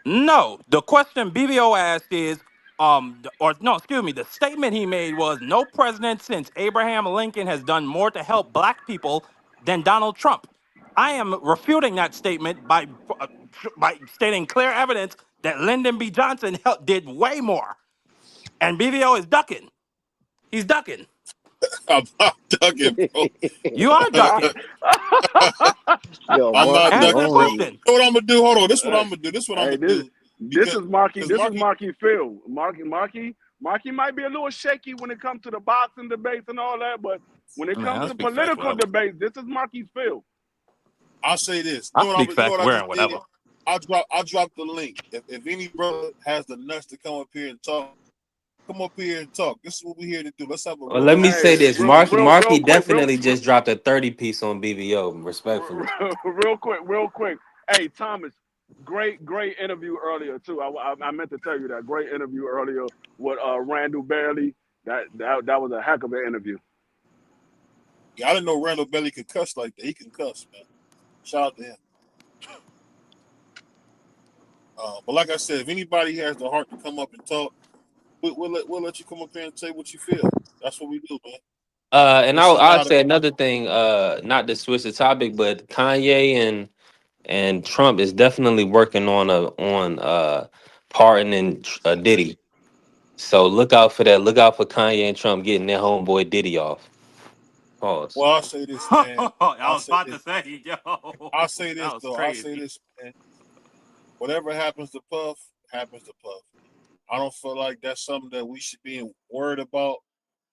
No. The question BBO asked is, the statement he made was no president since Abraham Lincoln has done more to help black people than Donald Trump. I am refuting that statement by stating clear evidence that Lyndon B. Johnson did way more. And BBO is ducking. He's ducking. I'm not ducking, bro. You are ducking. Yo, I'm not Marky Answer the ducking, bro. on You you. question. know what I'm gonna do? Hold on. This is what Hey, I'm gonna do. This is what I'm hey, gonna do. this is Marky. Because This is Marky, Marky Phil. Marky might be a little shaky when it comes to the boxing debates and all that, but when it Man, comes I'll to speak facts, political whatever. debates, this is Marky's Phil. I'll say this. I'll speak You know facts what I where and just did? whatever. I'll drop the link. If any brother has the nuts to come up here and talk, come up here and talk. This is what we're here to do. Let's have a Well, real let me Hey, say conversation. this. Marky real quick, definitely just dropped a 30 piece on BBO, respectfully. real quick. Hey, Thomas, great interview earlier too. I meant to tell you that great interview earlier with Randall Bailey. That was a heck of an interview. Yeah, I didn't know Randall Belly could cuss like that. He can cuss, man. Shout out to him. But like I said, if anybody has the heart to come up and talk, we'll let you come up here and say what you feel. That's what we do, man. And This is I'll not a say another thing, not to switch the topic, but Kanye and Trump is definitely working on pardoning Diddy. So look out for that. Look out for Kanye and Trump getting their homeboy Diddy off. Pause. well, I'll say this, man. I I'll was say about to this. say, yo, I'll say that this was though. I'll say crazy. this, man. Whatever happens to Puff, happens to Puff. I don't feel like that's something that we should be worried about.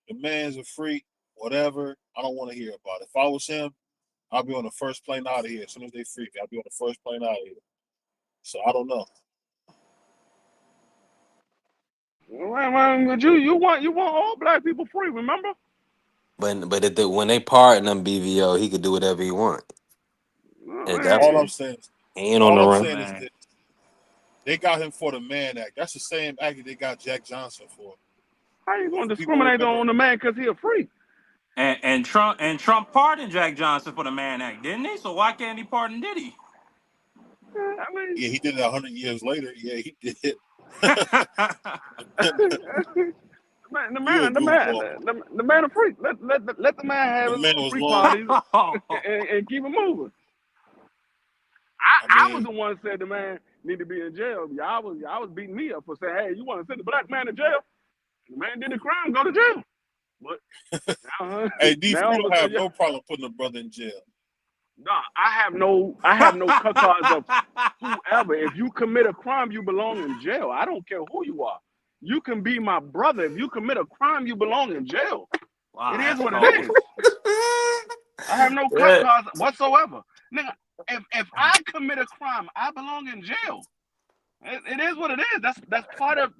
The man's a freak, whatever. I don't want to hear about it. If I was him, I'll be on the first plane out of here. As soon as they freak, I'll be on the first plane out of here. So I don't know. But you want all black people free, remember? When they pardon him, BVO, he could do whatever he want. At that All I'm point, saying is, he ain't on all the I'm run. saying is Man. this: they got him for the Mann Act. That's the same act that they got Jack Johnson for. How you gonna If people discriminate remember, on the man because he a freak? And Trump pardoned Jack Johnson for the Mann Act, didn't he? So why can't he pardon Diddy? I mean, yeah, he did it 100 years later. Yeah, he did. the You a man, goofball. the man a freak. Let the man have The his man little was freak long. parties and keep it moving. I I was mean, the one that said the man need to be in jail. Y'all was beating me up for saying, hey, you want to send the black man to jail? The man did the crime, go to jail. But hey, D, now you all of don't a have sudden, no problem putting a brother in jail. nah, I have no cut cards of whoever. If you commit a crime, you belong in jail. I don't care who you are. You can be my brother. If you commit a crime, you belong in jail. Wow, It is that's what it cold. is. I have no cut Yeah. cards whatsoever. Nigga, if I commit a crime, I belong in jail. It is what it is. That's part of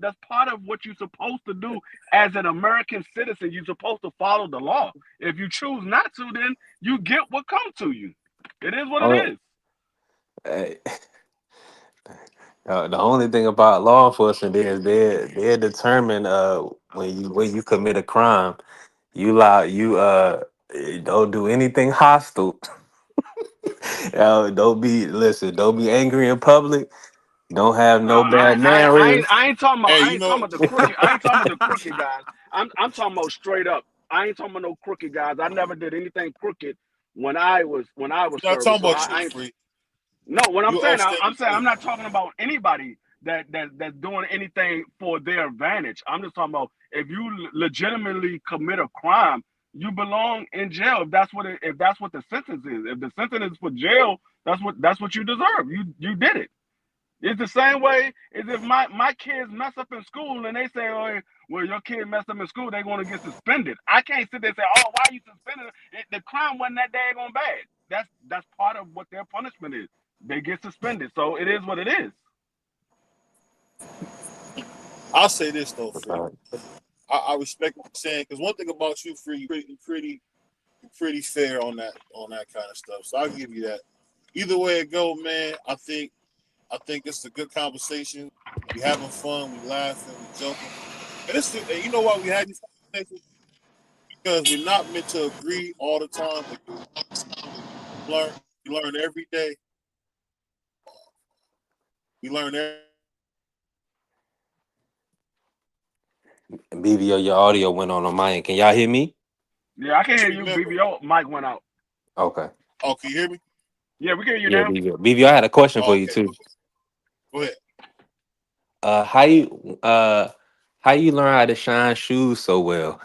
what you're supposed to do as an American citizen. You're supposed to follow the law. If you choose not to, then you get what comes to you. It is what Oh, it is. hey, the only thing about law enforcement is they're determined when you commit a crime, you don't do anything hostile. Don't be angry in public. Don't have No, no bad manners. I ain't talking about Hey, you know, the crooked. I ain't talking about the crooked guys. I'm talking about straight up. I ain't talking about no crooked guys. I never did anything crooked when I was you're not serving. talking So about you, I ain't free. no. What I'm You saying, upstanding I'm saying I'm citizen. not talking about anybody that's doing anything for their advantage. I'm just talking about if you legitimately commit a crime, you belong in jail. If that's what the sentence is. If the sentence is for jail, that's what you deserve. You did it. It's the same way as if my kids mess up in school and they say, oh, well, your kid messed up in school, they're going to get suspended. I can't sit there and say, oh, why are you suspended? The crime wasn't that daggone bad. That's part of what their punishment is. They get suspended. So it is what it is. I'll say this though, That's Free. right. I respect what you're saying because one thing about you, Free, pretty fair on that kind of stuff. So I'll give you that. Either way it go, man, I think it's a good conversation. We having fun, we laughing, we joking. And you know why we had these conversations? Because we're not meant to agree all the time, but learn we learn every day. We learn every BBO, your audio went on my end. Can y'all hear me? Yeah, I can hear you. remember. BBO, Mike went out. Okay. Oh, can you hear me? Yeah, we can hear you Yeah, now. BBO. BBO, I had a question Oh, for you okay. too. Go ahead. Uh, how you uh, how you learn how to shine shoes so well?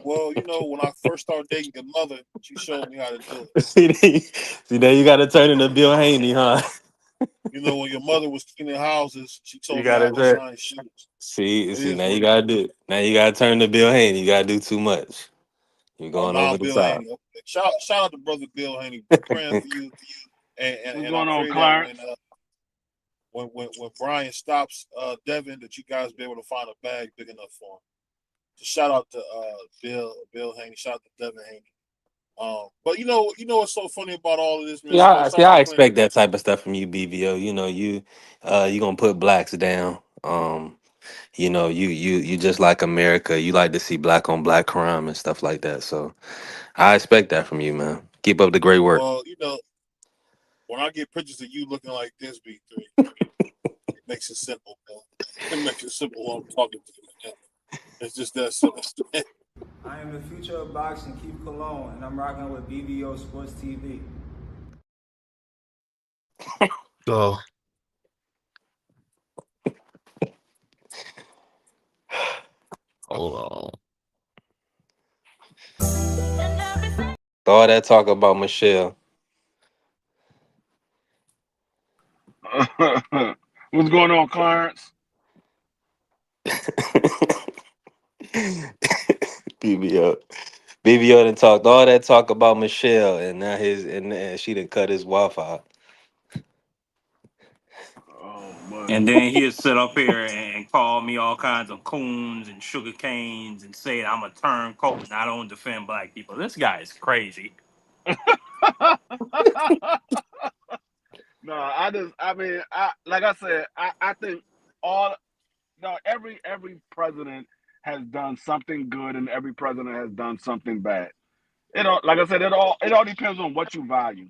Well, when I first started dating your mother, she showed me how to do it. See, now you got to turn into Bill Haney, huh? When your mother was cleaning houses, she You told me got how to to turn. shine shoes. See, It see. is Now you what it got to is. do it. Now you got to turn to Bill Haney. You got to do too much. You're Oh, going nah, over the Bill top. Haney. Okay. Shout out to brother Bill Haney. Praying for you, and, and, What's and I going on, pray that when Clarence? when Brian stops Devin, that you guys be able to find a bag big enough for him. So shout out to Bill Haney. Shout out to Devin Haney. But what's so funny about all of this, man? Yeah, Stop I complaining. expect that type of stuff from you, BBO. You gonna put blacks down. You just like America. You like to see black on black crime and stuff like that. So I expect that from you, man. Keep up the great work. Well, when I get pictures of you looking like this, B3, it makes it simple, man. It makes it simple when I'm talking to you, man. It's just that simple. I am the future of boxing, Keith Cologne, and I'm rocking with BBO Sports TV. So, hold on. All that talk about Michelle. What's going on, Clarence? BBO. BBO done talked all that talk about Michelle, and now and she done cut his Wi-Fi. Oh, boy. And then he'll sit up here and call me all kinds of coons and sugar canes and say I'm a turncoat and I don't defend black people. This guy is crazy. No, like I said, I think all no every president has done something good and every president has done something bad. Like I said, it all depends on what you value.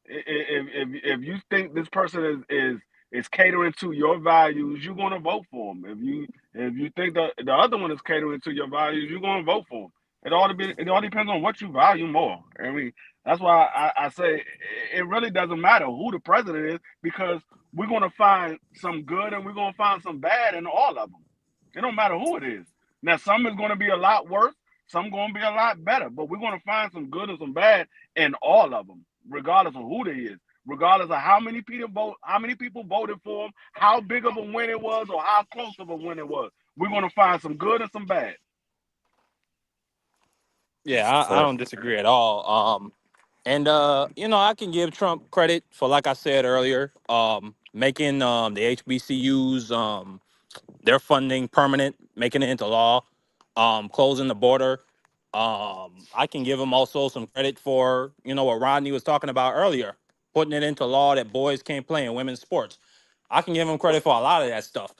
If you think this person is catering to your values, you're gonna vote for him. If you think the other one is catering to your values, you're gonna vote for him. It all depends on what you value more. I mean, that's why I say it really doesn't matter who the president is because we're gonna find some good and we're gonna find some bad in all of them. It don't matter who it is. Now, some is gonna be a lot worse, some gonna be a lot better, but we're gonna find some good and some bad in all of them, regardless of who they is, regardless of how many people voted for him, how big of a win it was, or how close of a win it was. We're gonna find some good and some bad. Yeah, I Right. don't disagree at all. And I can give Trump credit for, like I said earlier, making the HBCUs their funding permanent, making it into law, closing the border. I can give him also some credit for what Rodney was talking about earlier, putting it into law that boys can't play in women's sports. I can give him credit for a lot of that stuff,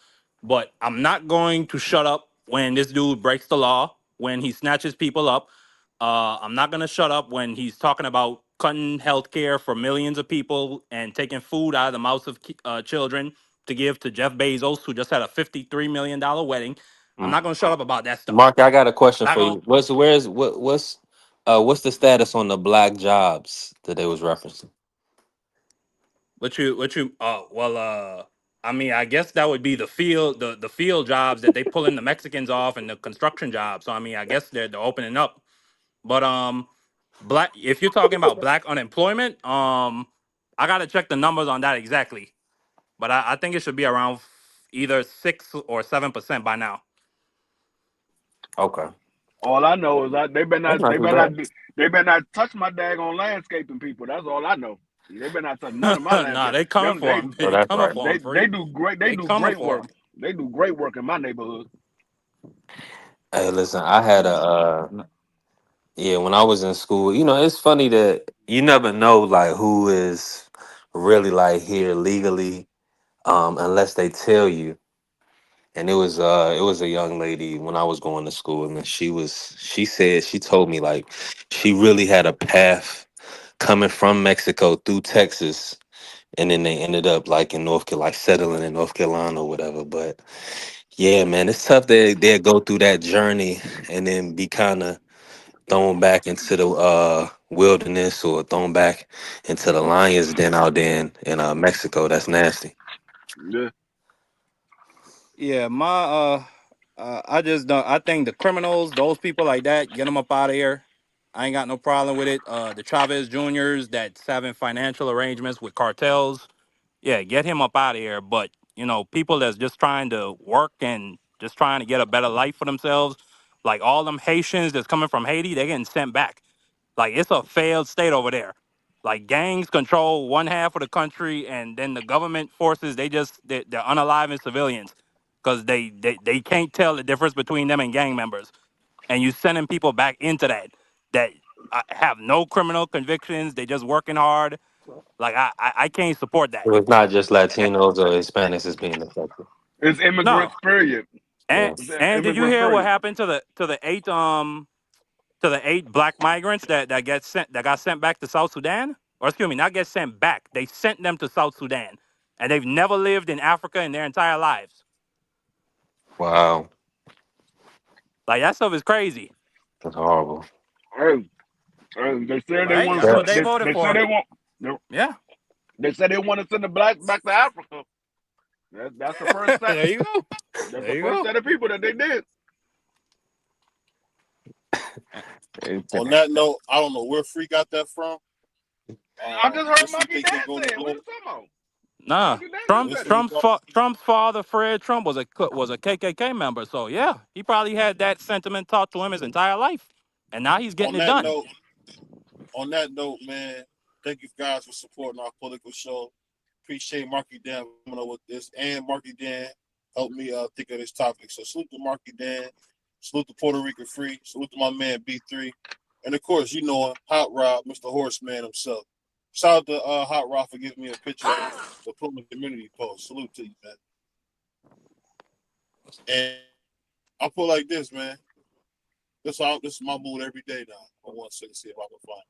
but I'm not going to shut up when this dude breaks the law, when he snatches people up. I'm not going to shut up when he's talking about cutting health care for millions of people and taking food out of the mouths of children to give to Jeff Bezos, who just had a $53 million wedding. I'm Mm. not going to shut up about that stuff. Mark, I got a question Not for going. you. What's the status on the black jobs that they was referencing? I mean, I guess that would be the field jobs that they pulling the Mexicans off and the construction jobs. So I mean, I guess they're opening up. But black if you're talking about black unemployment, I gotta check the numbers on that exactly. But I think it should be around either 6 or 7% by now. Okay, All I know is they better that's not not they too better not bad. they better not touch my daggone landscaping people. That's all I know. They better not touch none of my Nah, landscape. they coming Them for him. So They that's coming right. for him, they free. do great. They They do coming great for work. him. They do great work in my neighborhood. Hey, listen, I had a yeah, when I was in school, it's funny that you never know like who is really like here legally, unless they tell you. And it was a young lady when I was going to school, and she told me like she really had a path coming from Mexico through Texas, and then they ended up like in North Carolina, like settling in North Carolina or whatever. But yeah, man, it's tough that they go through that journey and then be kind of thrown back into the wilderness or thrown back into the lions den out there in Mexico. That's nasty. Yeah. Yeah, I just don't. I think the criminals, those people like that, get them up out of here. I ain't got no problem with it. The Chavez Juniors that's having financial arrangements with cartels, yeah, get him up out of here. But people that's just trying to work and just trying to get a better life for themselves, like all them Haitians that's coming from Haiti, they getting sent back. Like it's a failed state over there. Like gangs control one half of the country, and then the government forces they're unaliving civilians because they can't tell the difference between them and gang members. And you sending people back into that have no criminal convictions. They just working hard. Like I can't support that. So it's not just Latinos or Hispanics that's being affected. It's No. immigrants. Period. And Yeah. It's and did you immigrants. hear what Period. happened to the eight black migrants that got sent back to South Sudan? Or excuse me, not get sent back. They sent them to South Sudan. And they've never lived in Africa in their entire lives. Wow, Like that stuff is crazy. that's horrible. Hey, they said they Right? want to That's send. Yeah. what they voted They said for. they want. Yeah. They said they want to send the blacks back to Africa. That's the first set. There you go. That's There the you first go. set of people that they did. On that note, I don't know where Free got that from. I just heard This you Monkey think Dan they're going say to it. What blow? you talking about? Nah. Monkey Dan just Trump's said Listen, it. you Trump's know, fa- Trump's father, Fred Trump, was a KKK member. So yeah, he probably had that sentiment taught to him his entire life, and now he's getting on it that done. note, on that note, man, thank you guys for supporting our political show. Appreciate Marky Dan coming up with this, and Marky Dan helped me think of this topic. So salute to Marky Dan, salute to Puerto Rican Free, salute to my man B3, and of course, you know him, Hot Rod, Mr. Horseman himself. Shout out to Hot Rod for giving me a picture to put on the community post. Salute to you, man. And I'll put it like this, man. This is my mood every day now. I want to see if I can find it.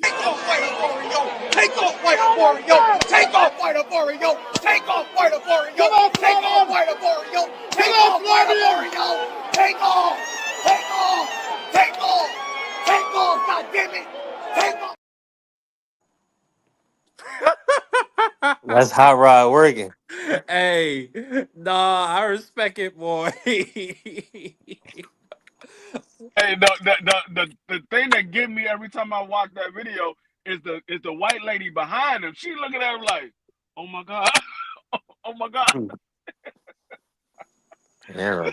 Take off white Wario! Take off white Wario! Take off white Wario! Take off white Wario! Take off white Wario! Take off white Wario! Take off! Take off! Take off! Take off! God damn it! Take off! That's hot rod working. Hey, nah, I respect it, boy. Hey, the thing that get me every time I watch that video is the white lady behind him. She looking at him like, oh my god, oh my god. Yeah.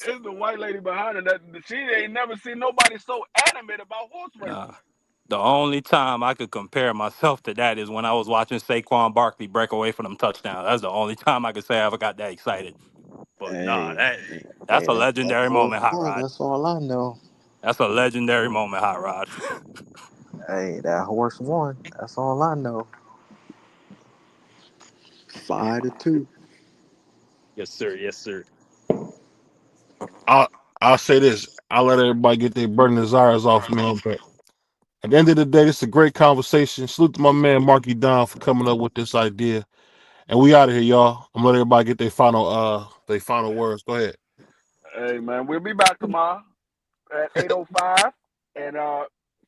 It's the white lady behind her that she ain't never seen nobody so animate about horse racing. Nah. The only time I could compare myself to that is when I was watching Saquon Barkley break away from them touchdowns. That's the only time I could say I ever got that excited. But nah, Hey, that's hey, a that legendary horse moment, Hot won. Rod. That's all I know. That's a legendary moment, Hot Rod. Hey, that horse won. That's all I know. 5-2. Yes, sir. Yes, sir. I'll I'll say this. I'll let everybody get their burning desires off, man. But at the end of the day, it's a great conversation. Salute to my man Marky Don for coming up with this idea. And we out of here, y'all. I'm gonna let everybody get their final words. Go ahead. Hey man, we'll be back tomorrow at 8:05, and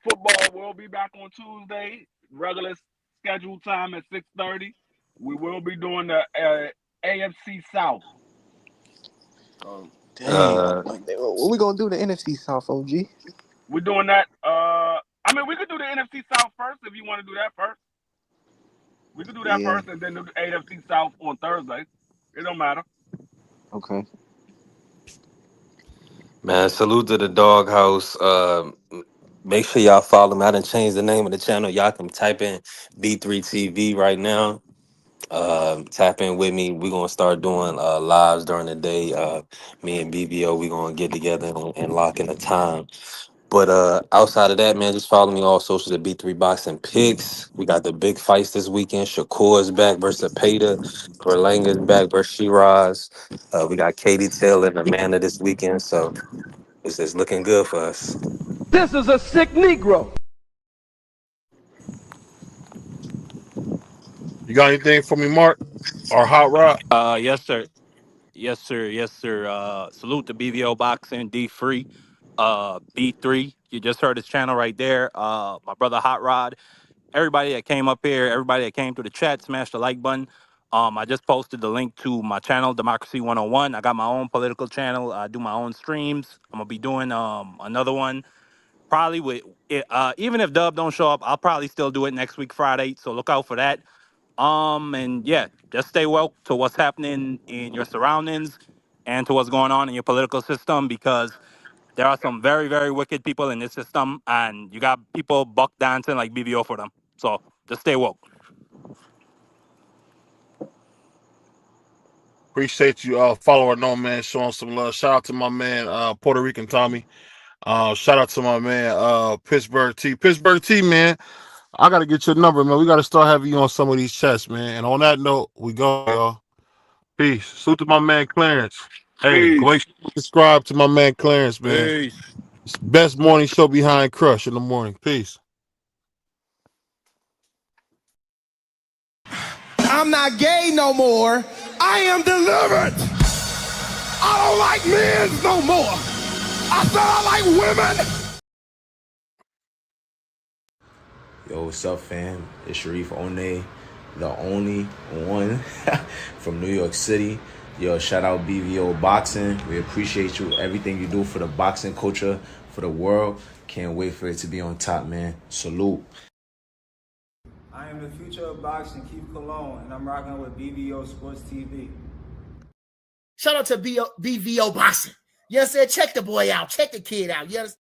football will be back on Tuesday regular scheduled time at 6:30. We will be doing the AFC South. Dang. What we gonna do the NFC South, OG? We're doing that. I mean, we could do the NFC South first if you want to do that first. We could do that first and then do the AFC South on Thursday. It don't matter. Okay. Man, salute to the DogHouse. Make sure y'all follow me. I done changed the name of the channel. Y'all can type in B3 TV right now. Tap in with me. We're gonna start doing lives during the day. Me and BBO, we're gonna get together and lock in a time. But outside of that, man, just follow me all socials at B3 Boxing Picks. We got the big fights this weekend. Shakur is back versus Peta. Berlanga is back versus Shiraz. We got Katie Taylor and Amanda this weekend. So it's looking good for us. This is a sick Negro. You got anything for me, Mark? Or Hot Rod? Yes, sir. Yes, sir. Yes, sir. Salute to BVO Boxing, D Free, B3. You just heard his channel right there. My brother Hot Rod. Everybody that came up here, everybody that came through the chat, smash the like button. I just posted the link to my channel, Democracy 101. I got my own political channel. I do my own streams. I'm gonna be doing another one probably with even if Dub don't show up, I'll probably still do it next week Friday. So look out for that. And yeah, just stay woke to what's happening in your surroundings and to what's going on in your political system because there are some very, very wicked people in this system and you got people buck dancing like BBO for them. So just stay woke. Appreciate you following on, man, showing some love. Shout out to my man, Puerto Rican Tommy. Shout out to my man, Pittsburgh T. Pittsburgh T, man. I gotta get your number, man. We gotta start having you on some of these chats, man. And on that note, we go, y'all. Peace. Salute to my man Clarence. Hey, go subscribe to my man Clarence, man. Peace. It's best morning show behind Crush in the morning. Peace. I'm not gay no more. I am delivered. I don't like men no more. I said I like women. Yo, what's up, fam? It's Sharif One, the only one from New York City. Yo, shout out BVO Boxing. We appreciate you, everything you do for the boxing culture, for the world. Can't wait for it to be on top, man. Salute. I am the future of boxing, Keith Cologne, and I'm rocking with BVO Sports TV. Shout out to BVO Boxing. You understand? Check the boy out. Check the kid out. You understand?